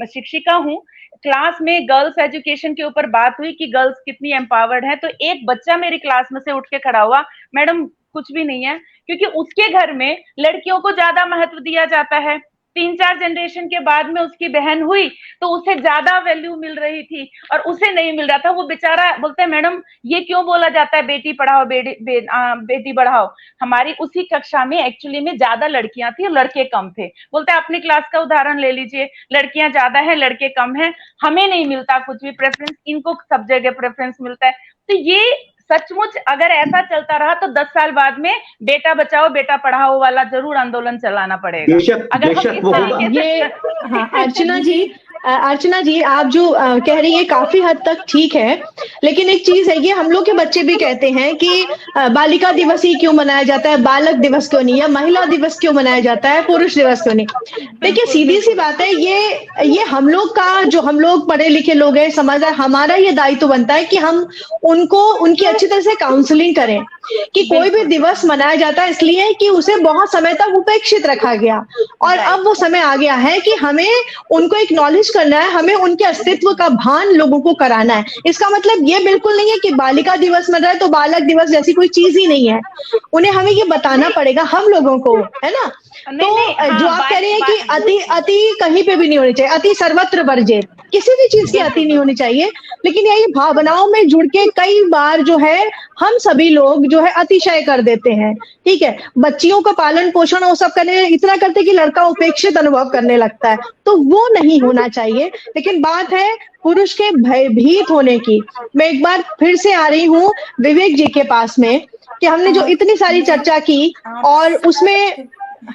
Speaker 6: शिक्षिका हूँ, क्लास में गर्ल्स एजुकेशन के ऊपर बात हुई कि गर्ल्स कितनी एम्पावर्ड है, तो एक बच्चा मेरी क्लास में से उठ के खड़ा हुआ, मैडम कुछ भी नहीं है, क्योंकि उसके घर में लड़कियों को ज्यादा महत्व दिया जाता है। 3-4 जनरेशन के बाद में उसकी बहन हुई तो उसे ज्यादा वैल्यू मिल रही थी और उसे नहीं मिल रहा था। वो बेचारा बोलता है मैडम ये क्यों बोला जाता है बेटी पढ़ाओ बेटी बढ़ाओ। हमारी उसी कक्षा में एक्चुअली में ज्यादा लड़कियां थी, लड़के कम थे। बोलता है अपनी क्लास का उदाहरण ले लीजिए, लड़कियां ज्यादा है लड़के कम है, हमें नहीं मिलता कुछ भी प्रेफरेंस, इनको सब जगह प्रेफरेंस मिलता है। तो ये सचमुच अगर ऐसा चलता रहा तो 10 साल बाद में बेटा बचाओ बेटा पढ़ाओ वाला जरूर आंदोलन चलाना पड़ेगा। अगर हम इस तरीके से
Speaker 1: हाँ, अर्चना जी आप जो कह रही है काफी हद तक ठीक है, लेकिन एक चीज है, ये हम लोग के बच्चे भी कहते हैं कि बालिका दिवस ही क्यों मनाया जाता है, बालक दिवस क्यों नहीं, या महिला दिवस क्यों मनाया जाता है, पुरुष दिवस क्यों नहीं। देखिए सीधी सी बात है, ये हम लोग का, जो हम लोग पढ़े लिखे लोग हैं, समझदार, हमारा ये दायित्व बनता है कि हम उनकी अच्छी तरह से काउंसलिंग करें कि कोई भी दिवस मनाया जाता है इसलिए कि उसे बहुत समय तक उपेक्षित रखा गया और अब वो समय आ गया है कि हमें उनको एक्नॉलेज करना है, हमें उनके अस्तित्व का भान लोगों को कराना है। इसका मतलब ये बिल्कुल नहीं है कि बालिका दिवस मन रहा है तो बालक दिवस जैसी कोई चीज ही नहीं है, उन्हें हमें ये बताना पड़ेगा हम लोगों को, है ना। तो जो आप कह रहे हैं कि अति कहीं पे भी नहीं होनी चाहिए, अति सर्वत्र वर्जित, किसी भी चीज की अति नहीं होनी चाहिए, लेकिन यही भावनाओं में जुड़ के कई बार जो है हम सभी लोग जो है अतिशय कर देते हैं। ठीक है, बच्चियों का पालन पोषण वो सब करने इतना करते कि लड़का उपेक्षित अनुभव करने लगता है, तो वो नहीं होना चाहिए। लेकिन बात है पुरुष के भयभीत होने की। मैं एक बार फिर से आ रही हूँ विवेक जी के पास में कि हमने जो इतनी सारी चर्चा की और उसमें,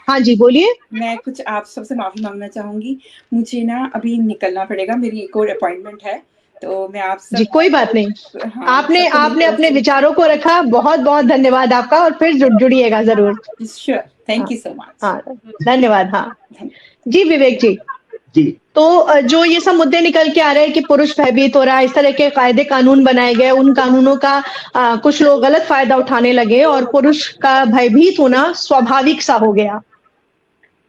Speaker 1: हाँ जी बोलिए।
Speaker 5: मैं कुछ आप सबसे माफी मांगना चाहूंगी, मुझे ना अभी निकलना पड़ेगा, मेरी एक और अपॉइंटमेंट है, तो मैं आप सब
Speaker 1: जी, कोई बात नहीं।
Speaker 5: हाँ,
Speaker 1: आपने
Speaker 5: सबको
Speaker 1: आपने
Speaker 5: मिलकर
Speaker 1: अपने विचारों को रखा, बहुत बहुत धन्यवाद आपका, और फिर जुड़िएगा जरूर।
Speaker 5: Sure, thank you so much.
Speaker 1: हाँ, धन्यवाद। हाँ जी, विवेक जी।
Speaker 2: जी,
Speaker 1: तो जो ये सब मुद्दे निकल के आ रहे हैं कि पुरुष भयभीत हो रहा है, इस तरह के कायदे कानून बनाए गए, उन कानूनों का कुछ लोग गलत फायदा उठाने लगे और पुरुष का भयभीत होना स्वाभाविक सा हो गया।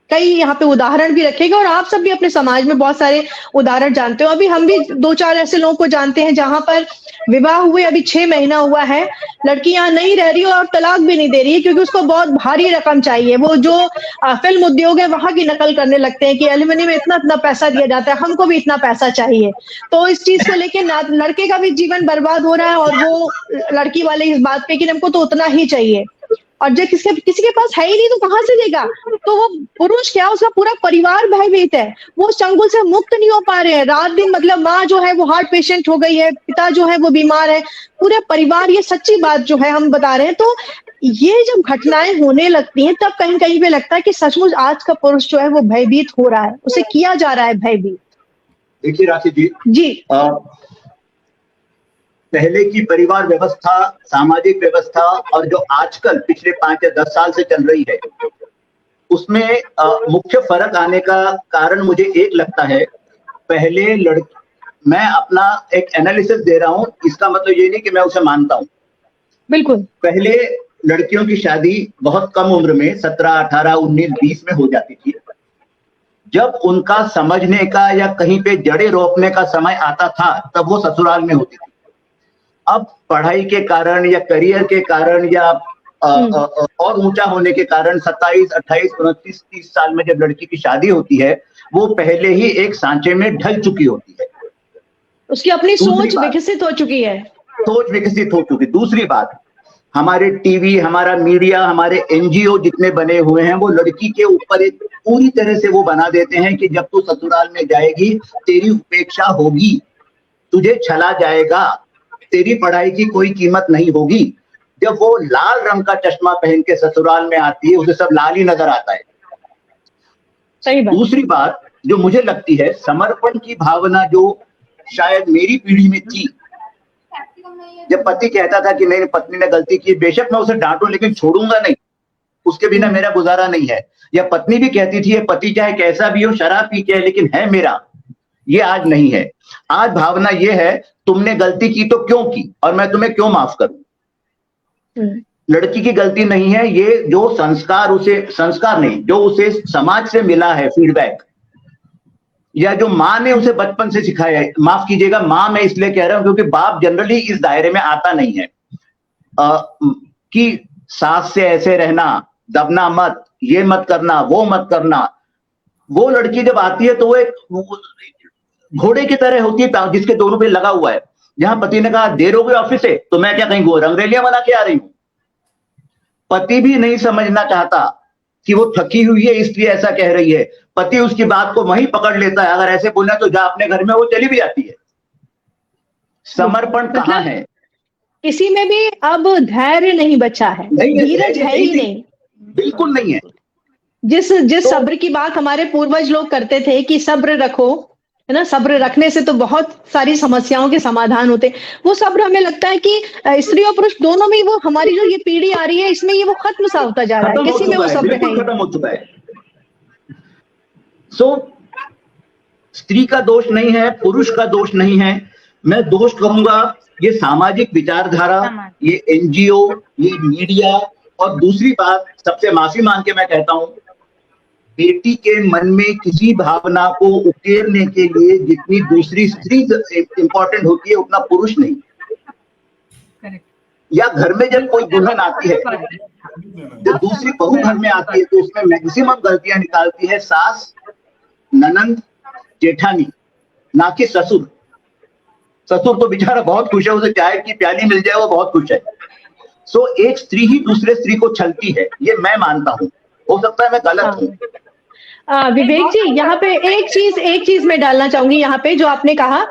Speaker 1: कई यहाँ पे उदाहरण भी रखेगा और आप सब भी अपने समाज में बहुत सारे उदाहरण जानते हो। अभी हम भी 2-4 ऐसे लोगों को जानते हैं जहां पर विवाह हुए अभी 6 महीना हुआ है, लड़की यहाँ नहीं रह रही और तलाक भी नहीं दे रही है क्योंकि उसको बहुत भारी रकम चाहिए। वो जो फिल्म उद्योग है वहां की नकल करने लगते हैं कि एलिमनी में इतना इतना पैसा दिया जाता है, हमको भी इतना पैसा चाहिए। तो इस चीज को लेके लड़के का भी जीवन बर्बाद हो रहा है और वो लड़की वाले इस बात पे कि हमको तो उतना ही चाहिए, और जब किसी के पास है ही नहीं तो कहां से देगा। तो वो पुरुष क्या, उसका पूरा परिवार भयभीत है, वो चंगुल से मुक्त नहीं हो पा रहे हैं। रात दिन मतलब माँ जो है वो हार्ट पेशेंट हो गई है, पिता जो है वो बीमार है, पूरे परिवार, ये सच्ची बात जो है हम बता रहे हैं। तो ये जब घटनाएं होने लगती हैं तब कहीं कहीं पे लगता है कि सचमुच आज का पुरुष जो है वो भयभीत हो रहा है, उसे किया जा रहा है भयभीत।
Speaker 2: देखिए राशि जी,
Speaker 1: जी,
Speaker 2: पहले की परिवार व्यवस्था, सामाजिक व्यवस्था और जो आजकल पिछले 5 या 10 साल से चल रही है, उसमें मुख्य फर्क आने का कारण मुझे एक लगता है। पहले मैं अपना एक एनालिसिस दे रहा हूं, इसका मतलब ये नहीं कि मैं उसे मानता हूं।
Speaker 1: बिल्कुल।
Speaker 2: पहले लड़कियों की शादी बहुत कम उम्र में 17, 18, 19, 20 में हो जाती थी। जब उनका समझने का या कहीं पे जड़ें रोपने का समय आता था तब वो ससुराल में होती थी। अब पढ़ाई के कारण या करियर के कारण या और ऊंचा होने के कारण 27, 28, 29, 30 साल में जब लड़की की शादी होती है, वो पहले ही एक सांचे में ढल चुकी होती है,
Speaker 1: उसकी अपनी सोच विकसित हो चुकी है।
Speaker 2: सोच विकसित हो चुकी। दूसरी बात, हमारे टीवी, हमारा मीडिया, हमारे एनजीओ जितने बने हुए हैं, वो लड़की के ऊपर एक पूरी तरह से वो बना देते हैं कि जब तू ससुराल में जाएगी तेरी उपेक्षा होगी, तुझे छला जाएगा, तेरी पढ़ाई की कोई कीमत नहीं होगी। जब वो लाल रंग का चश्मा पहन के ससुराल में आती है, उसे सब लाल ही नजर आता है।
Speaker 1: सही बात।
Speaker 2: दूसरी बात जो मुझे लगती है, समर्पण की भावना जो शायद मेरी पीढ़ी में थी, जब पति कहता था कि मेरी पत्नी ने गलती की, बेशक मैं उसे डांटूं लेकिन छोड़ूंगा नहीं, उसके बिना मेरा गुजारा नहीं है। या पत्नी भी कहती थी, पति चाहे कैसा भी हो, शराब पी के है लेकिन है मेरा। ये आज नहीं है। आज भावना ये है, तुमने गलती की तो क्यों की और मैं तुम्हें क्यों माफ करूं। लड़की की गलती नहीं है, ये जो संस्कार नहीं, जो उसे समाज से मिला है फीडबैक, या जो माँ ने उसे बचपन से सिखाया है। माफ कीजिएगा, माँ मैं इसलिए कह रहा हूं क्योंकि बाप जनरली इस दायरे में आता नहीं है कि सास से ऐसे रहना, दबना मत, ये मत करना, वो मत करना। वो लड़की जब आती है तो वो एक घोड़े की तरह होती है जिसके दोनों पे लगा हुआ है। जहां पति ने कहा देर हो गई ऑफिस से, तो मैं क्या कहीं रंगरेलियां बना के आ रही हूं। पति भी नहीं समझना चाहता कि वो थकी हुई है इसलिए ऐसा कह रही है। पति उसकी बात को वहीं पकड़ लेता है, अगर ऐसे बोलना तो जा अपने घर में, वो चली भी जाती है। समर्पण कहाँ है?
Speaker 1: किसी में भी अब धैर्य नहीं बचा है, धीरज है ही नहीं,
Speaker 2: बिल्कुल नहीं है।
Speaker 1: जिस सब्र की बात हमारे पूर्वज लोग करते थे कि सब्र रखो, है ना, सब्र रखने से तो बहुत सारी समस्याओं के समाधान होते, वो सब्र हमें लगता है कि स्त्री और पुरुष दोनों में वो हमारी जो ये पीढ़ी आ रही है इसमें ये वो खत्म सा होता जा रहा है, किसी में वो सब्र है,
Speaker 2: खत्म हो चुका है। स्त्री का दोष नहीं है, पुरुष का दोष नहीं है। मैं दोष कहूंगा ये सामाजिक विचारधारा, ये एनजीओ, ये मीडिया, और दूसरी बात सबसे माफी मांग के मैं कहता हूं, बेटी के मन में किसी भावना को उकेरने के लिए जितनी दूसरी स्त्री इंपॉर्टेंट होती है उतना पुरुष नहीं। या घर में जब कोई दुल्हन आती है, जब दूसरी बहू घर में आती है तो उसमें मैक्सिमम गलतियां निकालती है सास, ननंद, जेठानी, ना कि ससुर। ससुर तो बेचारा बहुत खुश है, उसे चाय की प्याली मिल जाए वो बहुत खुश है। एक स्त्री ही दूसरे स्त्री को छलती है, ये मैं मानता हूँ। हो सकता है मैं गलत हूँ।
Speaker 1: विवेक जी, यहाँ पे एक चीज मैं डालना चाहूंगी यहाँ पे, जो आपने कहा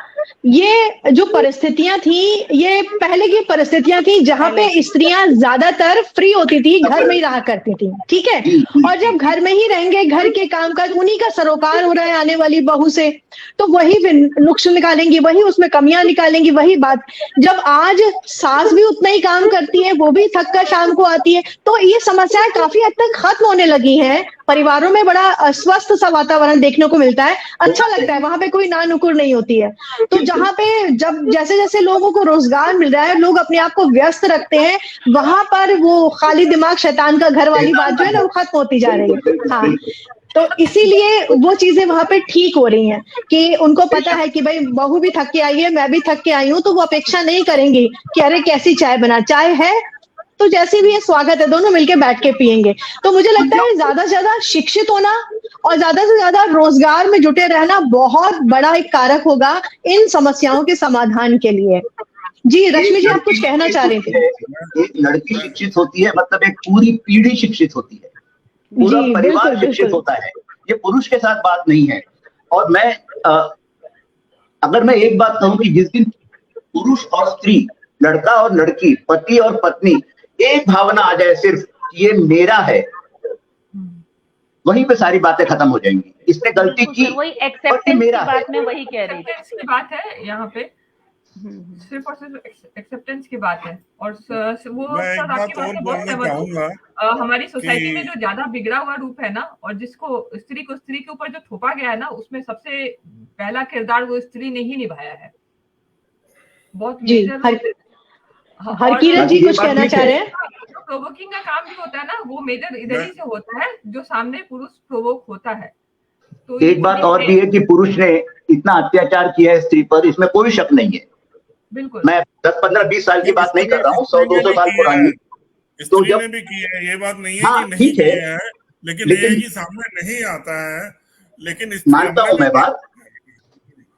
Speaker 1: ये जो परिस्थितियां थी, ये पहले की परिस्थितियां थी जहां पे स्त्रियां ज्यादातर फ्री होती थी, घर में ही रहा करती थी, ठीक है। और जब घर में ही रहेंगे, घर के कामकाज उन्हीं का सरोकार हो रहा है आने वाली बहू से, तो वही नुक्स निकालेंगी, वही उसमें कमियां निकालेंगी, वही बात। जब आज सास भी उतना ही काम करती है, वो भी थक कर शाम को आती है, तो ये समस्याएं काफी हद तक खत्म होने लगी हैं। परिवारों में बड़ा स्वस्थ सा वातावरण देखने को मिलता है, अच्छा लगता है, वहां पे कोई ना नुकुर नहीं होती है। तो जहां पे जब जैसे जैसे लोगों को रोजगार मिल रहा है, लोग अपने आप को व्यस्त रखते हैं, वहां पर वो खाली दिमाग शैतान का घर वाली बात जो है ना, वो खत्म होती जा रही है। हाँ, तो इसीलिए वो चीजें वहां पे ठीक हो रही हैं कि उनको पता है कि भाई बहू भी थक के आई है, मैं भी थक के आई हूं, तो वो अपेक्षा नहीं करेंगी कि अरे कैसी चाय बना, चाय है तो जैसी भी है स्वागत है, दोनों मिलके बैठ के पियेंगे। तो मुझे लगता है ज्यादा से ज्यादा शिक्षित होना और ज्यादा से ज्यादा रोजगार में जुटे रहना बहुत बड़ा एक कारक होगा इन समस्याओं के समाधान के लिए। जी रश्मि जी, आप कुछ कहना चाह रहे थे?
Speaker 2: एक लड़की शिक्षित होती है मतलब एक पूरी पीढ़ी शिक्षित होती है, पूरा
Speaker 1: जी,
Speaker 2: परिवार
Speaker 1: बिल्कुल,
Speaker 2: शिक्षित
Speaker 1: बिल्कुल।
Speaker 2: होता है। ये पुरुष के साथ बात नहीं है। और मैं अगर मैं एक बात कहूं कि जिस दिन पुरुष और स्त्री, लड़का और लड़की, पति और पत्नी एक भावना आ जाए सिर्फ ये मेरा है, वहीं पे सारी बातें खत्म हो जाएंगी। इसने गलती
Speaker 6: बिल्कुल
Speaker 2: की
Speaker 6: सर, वही
Speaker 2: और ये
Speaker 6: एक्सेप्टेंस की
Speaker 2: मेरा है।
Speaker 6: बात मैं वही कह रही थी।
Speaker 3: एक्सेप्टेंस की बात है यहाँ पे, सिर्फ और सिर्फ एक्सेप्टेंस की बात है। और वो
Speaker 4: मैं एक
Speaker 3: सर आपकी
Speaker 4: बात
Speaker 3: बात
Speaker 4: और
Speaker 3: से बहुत
Speaker 4: बोलना
Speaker 3: सहमत हूँ।
Speaker 4: चाहूंगा
Speaker 3: हमारी सोसाइटी में
Speaker 4: कि
Speaker 3: जो ज्यादा बिगड़ा हुआ रूप है ना, और जिसको स्त्री को स्त्री के ऊपर जो थोपा गया है ना, उसमें सबसे पहला किरदार वो स्त्री ने ही निभाया है, बहुत
Speaker 1: जी,
Speaker 3: मेजर रोल। और
Speaker 1: हरकीरत जी
Speaker 2: ये
Speaker 1: कुछ
Speaker 2: बात
Speaker 1: कहना
Speaker 2: ठीक
Speaker 1: चाह
Speaker 2: है।
Speaker 1: रहे हैं?
Speaker 3: प्रोवोकिंग का काम भी होता है ना, वो मेजर इधर
Speaker 4: मैं
Speaker 3: ही से होता है, जो सामने पुरुष प्रोवोक होता है। तो
Speaker 2: एक बात और भी है कि पुरुष ने इतना अत्याचार किया है स्त्री पर, इसमें कोई शक नहीं है।
Speaker 3: बिल्कुल
Speaker 2: मैं 10, 15, 20 साल की बात नहीं कर रहा हूँ, 100,
Speaker 4: स्त्री ने
Speaker 2: 200
Speaker 4: भी
Speaker 2: साल
Speaker 4: किया है,
Speaker 2: पुरानी। तो
Speaker 4: स्त्री
Speaker 2: जब,
Speaker 4: ने भी किया है, ये बात नहीं है
Speaker 2: हाँ
Speaker 4: कि नहीं
Speaker 2: ठीक है,
Speaker 4: किया है, लेकिन ये
Speaker 2: लेकिन
Speaker 4: कि सामने नहीं आता है। लेकिन स्त्री,
Speaker 2: मानता
Speaker 4: हमने
Speaker 2: हूं मैं
Speaker 4: भी,
Speaker 2: बात,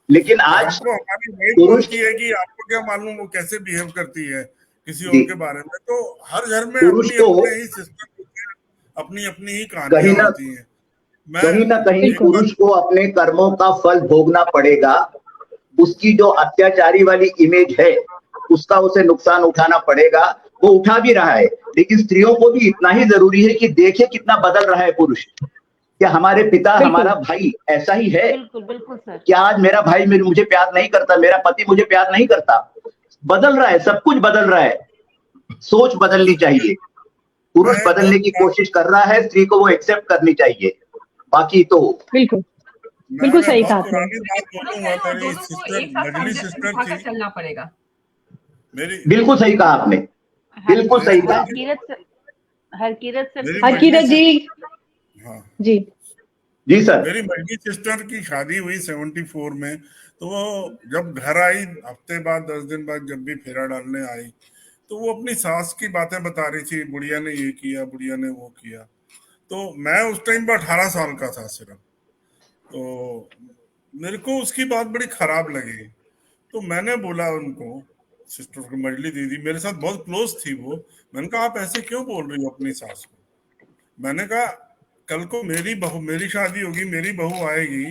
Speaker 2: लेकिन
Speaker 4: तो
Speaker 2: आज
Speaker 4: हमको हमारी वाइफ
Speaker 2: पुरुष,
Speaker 4: बोलती है कि आपको क्या मालूम वो कैसे बिहेव करती है किसी
Speaker 2: जी,
Speaker 4: और के बारे में। तो हर घर में
Speaker 2: पुरुष
Speaker 4: अपनी
Speaker 2: को
Speaker 4: अपने ही सिस्टम होते हैं, अपनी अपनी ही
Speaker 2: कहीं
Speaker 4: कहानियां
Speaker 2: ना
Speaker 4: होती हैं। मैं
Speaker 2: कहीं ना कहीं
Speaker 4: एक
Speaker 1: बिल्कुल।
Speaker 4: बात,
Speaker 2: पुरुष को अपने कर्मों का फल भोगना पड़ेगा। उसकी जो अत्याचारी वाली इमेज है, उसका उसे नुकसान उठाना पड़ेगा। वो उठा भी रहा है, लेकिन स्त्रियों को भी इतना ही जरूरी है कि देखे कितना बदल रहा है पुरुष। क्या हमारे पिता,
Speaker 1: बिल्कुल।
Speaker 2: हमारा भाई ऐसा ही है?
Speaker 6: बिल्कुल बिल्कुल सर।
Speaker 2: क्या आज मेरा भाई मुझे प्यार नहीं करता, मेरा पति मुझे प्यार नहीं करता? बदल रहा है, सब कुछ बदल रहा है। सोच बदलनी चाहिए।
Speaker 4: मैं
Speaker 2: पुरुष
Speaker 4: एक
Speaker 2: बदलने की
Speaker 4: बात,
Speaker 2: कोशिश कर रहा है, स्त्री को वो एक्सेप्ट करनी चाहिए। बाकी तो
Speaker 1: बिल्कुल,
Speaker 4: मैं
Speaker 1: बिल्कुल सही
Speaker 4: बहुत
Speaker 1: कहा आपने।
Speaker 4: पुरानी बात
Speaker 3: पुरुष
Speaker 4: बोलूंगा।
Speaker 3: है और
Speaker 4: मेरी
Speaker 3: दोनों को
Speaker 4: सिस्टर,
Speaker 3: एक साथ
Speaker 4: मजली
Speaker 3: सामंजस्य
Speaker 4: सिस्टर
Speaker 3: बिठाकर
Speaker 4: थी
Speaker 3: चलना पड़ेगा।
Speaker 4: मेरी
Speaker 2: बिल्कुल सही कहा आपने, बिल्कुल सही कहा।
Speaker 6: हरकीरत सर
Speaker 4: मेरी
Speaker 6: कुछ
Speaker 4: मजली
Speaker 6: कहना
Speaker 1: हरकीरत जी,
Speaker 4: सिस्टर, हाँ,
Speaker 1: जी,
Speaker 2: जी सर।
Speaker 4: मेरी मजली सिस्टर की शादी हुई 74 में। तो वो जब घर आई, हफ्ते बाद 10 दिन बाद जब भी फेरा डालने आई, तो वो अपनी सास की बातें बता रही थी, बुढ़िया ने ये किया, बुढ़िया ने वो किया। तो मैं उस टाइम पर 18 साल का था सिर्फ। तो मेरे को उसकी बात बड़ी खराब लगी। तो मैंने बोला उनको, सिस्टर को, मजली दीदी मेरे साथ बहुत क्लोज थी वो, मैंने कहा आप ऐसे क्यों बोल रही हो अपनी सास को? मैंने कहा कल को मेरी बहू, मेरी शादी होगी, मेरी बहू आएगी,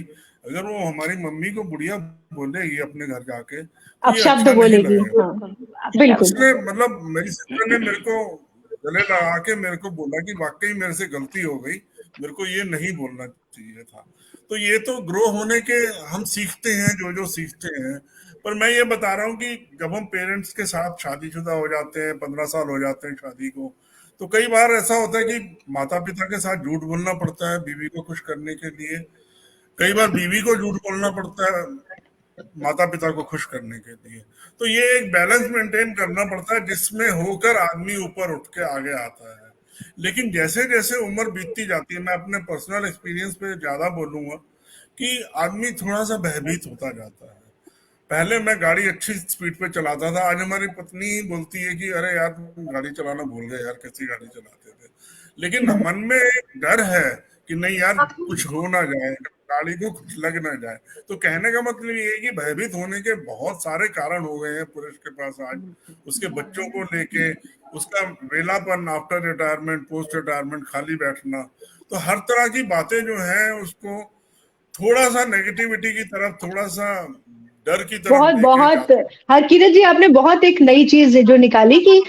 Speaker 4: अगर वो हमारी मम्मी को बुढ़िया बोलेगी अपने घर जाके, तो
Speaker 1: अब
Speaker 4: ये
Speaker 1: शब्द
Speaker 4: अच्छा नहीं
Speaker 1: बोलेगी,
Speaker 4: लगेगा।
Speaker 1: हाँ,
Speaker 6: बिल्कुल आप
Speaker 1: बिल्कुल।
Speaker 6: शब्द
Speaker 4: उसने, मतलब मेरी सिस्टर ने मेरे को गले लगा के मेरे को बोला कि वाकई मेरे से गलती हो गई, मेरे को ये नहीं बोलना चाहिए था। तो ये तो ग्रो होने के, हम सीखते हैं जो जो सीखते हैं। पर मैं ये बता रहा हूँ कि जब हम पेरेंट्स के साथ शादीशुदा हो जाते हैं, 15 साल हो जाते हैं शादी को, तो कई बार ऐसा होता है कि माता पिता के साथ झूठ बोलना पड़ता है बीवी को खुश करने के लिए। कई बार बीवी को झूठ बोलना पड़ता है माता पिता को खुश करने के लिए। तो ये एक बैलेंस मेंटेन करना पड़ता है, जिसमें होकर आदमी ऊपर उठ के आगे आता है। लेकिन जैसे जैसे उम्र बीतती जाती है, मैं अपने पर्सनल एक्सपीरियंस पे ज्यादा बोलूंगा कि आदमी थोड़ा सा भयभीत होता जाता है। पहले मैं गाड़ी अच्छी स्पीड पे चलाता था, आज हमारी पत्नी बोलती है कि अरे यार तुम गाड़ी चलाना भूल गए यार, कैसी गाड़ी चलाते थे। लेकिन मन में एक डर है कि नहीं यार कुछ हो ना जाए, गाड़ी को कुछ लग ना जाए। तो कहने का मतलब ये है कि भयभीत होने के बहुत सारे कारण हो गए हैं पुरुष के पास आज, उसके बच्चों को लेके, उसका वेलापन, आफ्टर रिटायरमेंट, पोस्ट रिटायरमेंट खाली बैठना। तो हर तरह की बातें जो हैं उसको थोड़ा सा नेगेटिविटी की तरफ, थोड़ा सा डर की तरफ
Speaker 1: बहुत
Speaker 4: लेके
Speaker 1: बहुत
Speaker 4: जाता है।
Speaker 1: हरकिरत जी, आपने बहुत एक नई चीज जो निकाली कि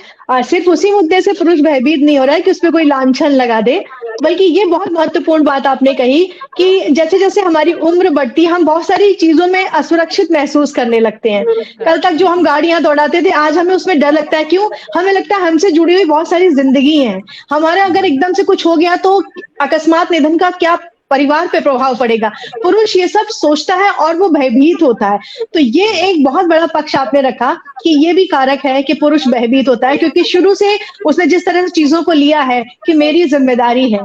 Speaker 1: सिर्फ उसी मुद्दे से पुरुष भयभीत नहीं हो रहा है कि उसपे कोई लांछन लगा दे, बल्कि ये बहुत महत्वपूर्ण बात आपने कही कि जैसे जैसे हमारी उम्र बढ़ती है हम बहुत सारी चीजों में असुरक्षित महसूस करने लगते हैं। कल तक जो हम गाड़ियां दौड़ाते थे आज हमें उसमें डर लगता है। क्यों? हमें लगता है हमसे जुड़ी हुई बहुत सारी जिंदगी है, हमारा अगर एकदम से कुछ हो गया तो अकस्मात निधन का क्या परिवार पे प्रभाव पड़ेगा। पुरुष ये सब सोचता है और वो भयभीत होता है। तो ये एक बहुत बड़ा पक्ष आपने रखा कि ये भी कारक है कि पुरुष भयभीत होता है, क्योंकि शुरू से उसने जिस तरह से चीजों को लिया है कि मेरी जिम्मेदारी है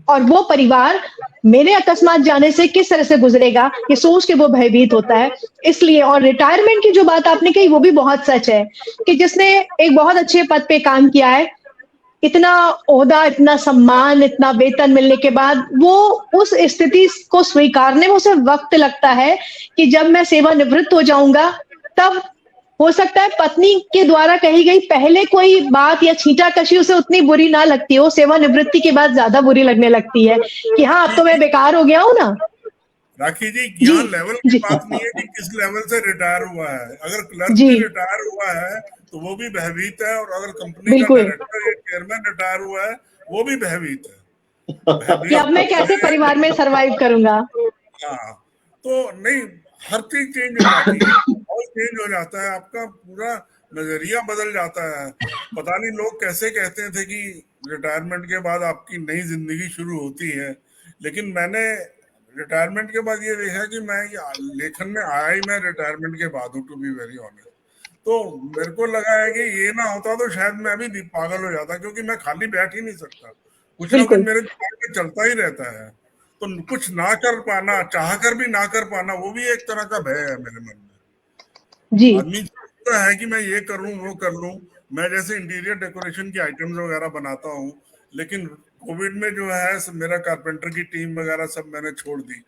Speaker 1: और वो परिवार मेरे अकस्मात जाने से किस तरह से गुजरेगा, ये सोच के वो भयभीत होता है। इसलिए और रिटायरमेंट की जो बात आपने कही वो भी बहुत सच है कि जिसने एक बहुत अच्छे पद पे काम किया है, इतना ओहदा, इतना सम्मान, इतना वेतन मिलने के बाद वो उस स्थिति को स्वीकारने में उसे वक्त लगता है कि जब मैं सेवानिवृत्त हो जाऊंगा तब हो सकता है पत्नी के द्वारा कही गई पहले कोई बात या छींटाकशी उसे उतनी बुरी ना लगती हो, सेवानिवृत्ति के बाद ज्यादा बुरी लगने लगती है कि हाँ अब तो मैं बेकार हो गया हूं ना।
Speaker 4: राखी जी,
Speaker 1: जी,
Speaker 4: यहाँ लेवल की
Speaker 1: जी,
Speaker 4: बात नहीं है कि किस लेवल से रिटायर हुआ है। अगर क्लर्क
Speaker 1: जी,
Speaker 4: भी रिटायर हुआ है तो वो भी भयभीत है, और अगर कंपनी का
Speaker 1: बिल्कुल
Speaker 4: डायरेक्टर या चेयरमैन रिटायर हुआ है वो भी भयभीत है।
Speaker 1: कि
Speaker 4: भयभीत
Speaker 1: अब मैं कैसे परिवार में सरवाइव करूंगा।
Speaker 4: हाँ, तो नहीं, हर चीज चेंज हो जाती है, और चेंज हो जाता है, आपका पूरा नजरिया बदल जाता है। पता नहीं लोग कैसे कहते थे कि रिटायरमेंट के बाद आपकी नई जिंदगी शुरू होती है, लेकिन मैंने रिटायरमेंट के बाद ये देखा कि मैं लेखन में आया ही मैं रिटायरमेंट के बाद हूँ, टू बी वेरी ऑनेस्ट। तो मेरे को लगा है कि ये ना होता तो शायद मैं भी पागल हो जाता, क्योंकि मैं खाली बैठ ही नहीं सकता, कुछ ना कुछ
Speaker 1: बिल्कुल
Speaker 4: मेरे दिमाग में चलता ही रहता है। तो कुछ ना कर पाना, चाह कर भी ना कर पाना, वो भी एक तरह का भय है मेरे मन में।
Speaker 1: जी,
Speaker 4: आदमी सोचता है कि मैं ये कर लूं, वो कर लूं। मैं जैसे इंटीरियर डेकोरेशन की आइटम्स वगैरह बनाता हूँ, लेकिन कोविड में जो है मेरा कारपेंटर की टीम वगैरह सब मैंने छोड़ दी।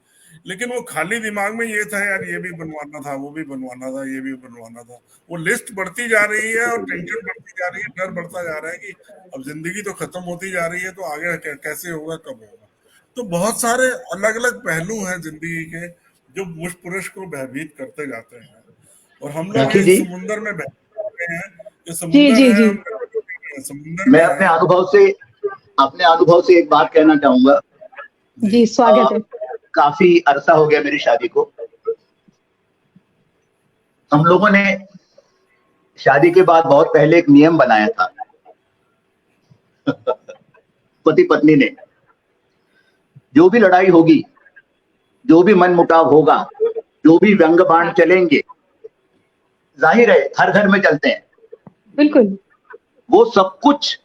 Speaker 4: लेकिन वो खाली दिमाग में ये था, यार ये भी बनवाना था, वो भी बनवाना था, ये भी बनवाना था। वो लिस्ट बढ़ती जा रही है और टेंशन बढ़ती जा रही है, डर बढ़ता जा रहा है कि अब जिंदगी तो खत्म होती जा रही है, तो आगे कैसे होगा, कब होगा। तो बहुत सारे अलग अलग पहलू हैं जिंदगी के जो मुझ पुरुष को भयभीत करते जाते हैं, और हम लोग
Speaker 2: राखी
Speaker 4: इस
Speaker 2: जी,
Speaker 4: समुंदर में बहते हैं। जो
Speaker 1: जी,
Speaker 4: समुंदर
Speaker 1: जी,
Speaker 4: है
Speaker 1: जी,
Speaker 4: हम समुंदर में
Speaker 2: मैं
Speaker 4: है।
Speaker 2: अपने अनुभव से एक बात कहना चाहूंगा।
Speaker 4: जी
Speaker 1: जी, स्वागत है।
Speaker 2: काफी अरसा हो गया मेरी शादी को। हम लोगों ने शादी के बाद बहुत पहले एक नियम बनाया था पति पत्नी ने, जो भी लड़ाई होगी, जो भी मनमुटाव होगा, जो भी व्यंग बाण चलेंगे, जाहिर है हर घर में चलते हैं,
Speaker 1: बिल्कुल
Speaker 2: वो सब कुछ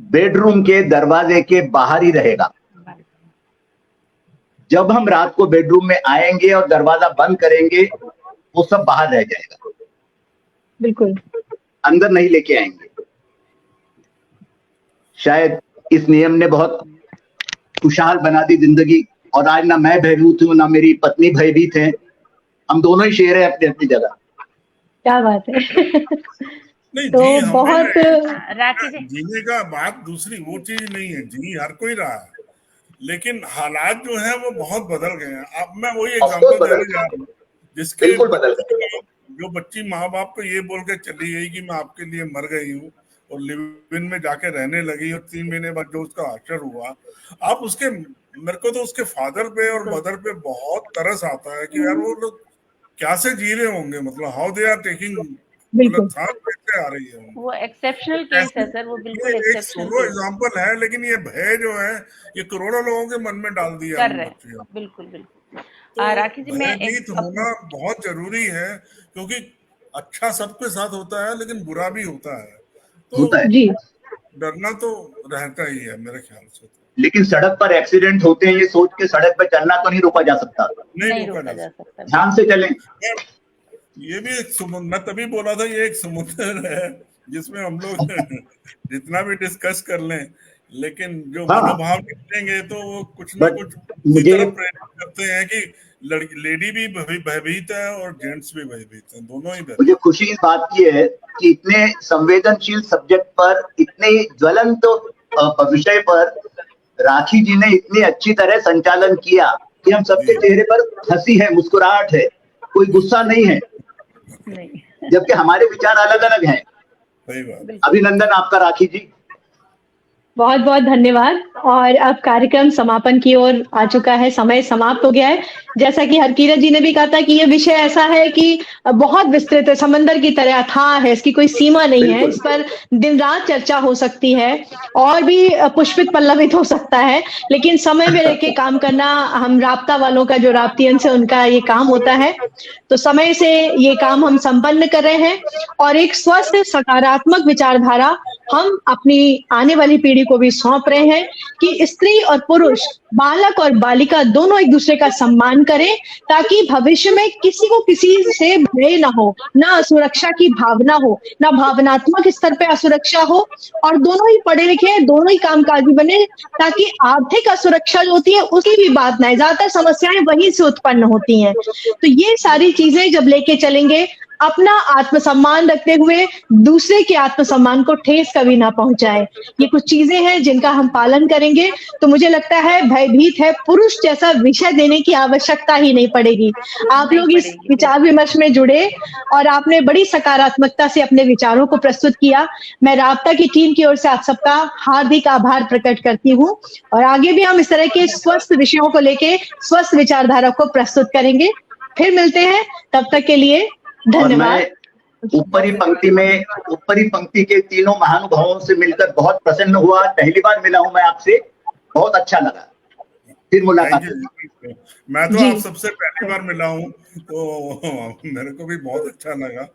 Speaker 2: बेडरूम के दरवाजे के बाहर ही रहेगा। जब हम रात को बेडरूम में आएंगे और दरवाजा बंद करेंगे, वो सब बाहर रह जाएगा,
Speaker 1: बिल्कुल
Speaker 2: अंदर नहीं लेके आएंगे। शायद इस नियम ने बहुत खुशहाल बना दी जिंदगी, और आज ना मैं भयभीत हूं ना मेरी पत्नी भयभीत है, हम दोनों ही शेर हैं अपनी अपनी जगह।
Speaker 1: क्या बात है।
Speaker 4: नहीं
Speaker 1: तो
Speaker 4: जी, हम भी
Speaker 1: बहुत
Speaker 6: राखी जी,
Speaker 4: जीने का बात दूसरी वो चीज नहीं है, जी हर कोई रहा है, लेकिन हालात जो है वो बहुत बदल गए हैं। अब मैं वही
Speaker 2: अफसोस
Speaker 4: एग्जांपल
Speaker 2: बदल
Speaker 4: देने जा
Speaker 2: गया,
Speaker 4: रहा हूँ जिसके
Speaker 2: बिल्कुल बदल गया।
Speaker 4: जो बच्ची माँ बाप को ये बोल के चली गई कि मैं आपके लिए मर गई हूँ, और लिव इन में जाके रहने लगी, और 3 महीने बाद जो उसका आश्चर्य हुआ, आप उसके, मेरे को तो उसके फादर पे और मदर पे बहुत तरस आता है कि यार वो लोग क्या से जी रहे होंगे, मतलब हाउ दे आर टेकिंग, मतलब
Speaker 1: बिल्कुल
Speaker 4: सांस कैसे आ रही है उनको।
Speaker 6: वो एक्सेप्शनल
Speaker 4: तो
Speaker 6: केस है
Speaker 4: ऐसे
Speaker 6: सर, वो बिल्कुल
Speaker 4: ये एक
Speaker 6: एक्सेप्शनल
Speaker 4: सोलो
Speaker 6: केस
Speaker 4: एग्जांपल है, लेकिन ये भय जो है ये करोड़ों लोगों के मन में डाल दिया
Speaker 6: कर
Speaker 4: उन
Speaker 6: रहे
Speaker 4: बच्चियों।
Speaker 6: हैं। बिल्कुल बिल्कुल।
Speaker 4: तो
Speaker 6: राखी जी, मैं
Speaker 4: भयभीत होना बहुत जरूरी है, क्योंकि अच्छा सबके साथ होता है लेकिन बुरा भी होता है, तो
Speaker 2: होता है।
Speaker 1: जी,
Speaker 4: डरना तो रहता ही है मेरे ख्याल से।
Speaker 2: लेकिन सड़क पर एक्सीडेंट होते हैं ये सोच के सड़क पर चलना तो नहीं रोका जा सकता,
Speaker 4: नहीं
Speaker 6: रोका
Speaker 4: रोका
Speaker 6: जा
Speaker 4: जा
Speaker 6: सकता।
Speaker 2: ध्यान से चलें।
Speaker 4: ये भी एक समुद्र, मैं तभी बोला था ये एक समुद्र है जिसमें हम लोग जितना भी डिस्कस कर लें, लेकिन जो
Speaker 2: हाँ,
Speaker 4: मनोभाव निकलेंगे तो वो कुछ ना
Speaker 2: बट
Speaker 4: कुछ उसी
Speaker 2: मुझे
Speaker 4: तरफ प्रेरित करते हैं कि लेडी भी भयभीत है और जेंट्स भी भयभीत है, दोनों ही भयभीत।
Speaker 2: मुझे खुशी इस बात की है कि इतने संवेदनशील सब्जेक्ट पर, इतने ज्वलंत विषय पर राखी जी ने इतनी अच्छी तरह संचालन किया कि हम सबके चेहरे पर हंसी है, मुस्कुराहट है, कोई गुस्सा नहीं है,
Speaker 6: नहीं।
Speaker 2: जबकि हमारे विचार अलग अलग हैं।
Speaker 4: सही बात।
Speaker 2: अभिनंदन आपका राखी जी।
Speaker 1: बहुत बहुत धन्यवाद। और अब कार्यक्रम समापन की ओर आ चुका है, समय समाप्त हो गया है। जैसा कि हरकीरत जी ने भी कहा था कि ये विषय ऐसा है कि बहुत विस्तृत है, समंदर की तरह अथाह है, इसकी कोई सीमा नहीं है, इस पर दिन रात चर्चा हो सकती है और भी पुष्पित पल्लवित हो सकता है, लेकिन समय में रह के काम करना हम राब्ता वालों का, जो राब्तियन से उनका ये काम होता है, तो समय से ये काम हम संपन्न कर रहे हैं और एक स्वस्थ सकारात्मक विचारधारा हम अपनी आने वाली पीढ़ी को भी सौंप रहे हैं कि स्त्री और पुरुष, बालक और बालिका दोनों एक दूसरे का सम्मान करें, ताकि भविष्य में किसी को किसी से भय ना हो, ना असुरक्षा की भावना हो, ना भावनात्मक स्तर पे असुरक्षा हो, और दोनों ही पढ़े लिखे हैं, दोनों ही कामकाजी बने, ताकि आर्थिक असुरक्षा जो होती है उसकी भी बात ना है। ज्यादातर समस्याएं वहीं से उत्पन्न होती हैं। तो ये सारी चीजें जब लेके चलेंगे, अपना आत्मसम्मान रखते हुए दूसरे के आत्मसम्मान को ठेस कभी ना पहुंचाए, ये कुछ चीजें हैं जिनका हम पालन करेंगे तो मुझे लगता है भयभीत है पुरुष जैसा विषय देने की आवश्यकता ही नहीं पड़ेगी। आप लोग इस विचार विमर्श में जुड़े और आपने बड़ी सकारात्मकता से अपने विचारों को प्रस्तुत किया। मैं राब्ता की टीम की ओर से आप सबका हार्दिक आभार प्रकट करती हूँ और आगे भी हम इस तरह के स्वस्थ विषयों को लेके स्वस्थ विचारधारा को प्रस्तुत करेंगे। फिर मिलते हैं, तब तक के लिए धन्यवाद।
Speaker 2: ऊपरी पंक्ति के तीनों महानुभावों से मिलकर बहुत प्रसन्न हुआ। पहली बार मिला हूं मैं आपसे, बहुत अच्छा लगा। फिर मुलाकात।
Speaker 4: मैं तो आप सबसे पहली बार मिला हूं, तो मेरे को भी बहुत अच्छा लगा।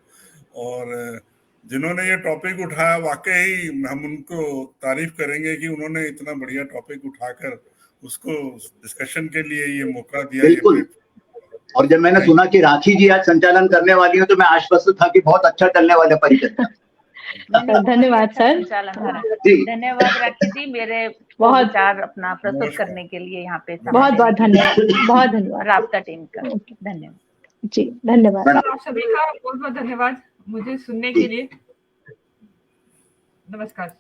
Speaker 4: और जिन्होंने ये टॉपिक उठाया, वाकई हम उनको तारीफ करेंगे कि उन्होंने इतना बढ़िया टॉपिक उठाकर उसको डिस्कशन के लिए ये मौका दिया।
Speaker 2: बिल्कुल। और जब मैंने सुना कि राखी जी आज संचालन करने वाली हो, तो मैं आश्वस्त था कि बहुत अच्छा चलने वाला परिचय।
Speaker 1: धन्यवाद सर।
Speaker 6: धन्यवाद राखी जी, मेरे बहुत विचार अपना प्रस्तुत करने के लिए यहाँ पे।
Speaker 1: बहुत बहुत धन्यवाद, बहुत धन्यवाद
Speaker 6: राब्ता टीम का। धन्यवाद
Speaker 1: जी, धन्यवाद।
Speaker 3: आप सभी का बहुत बहुत धन्यवाद मुझे सुनने के लिए। नमस्कार।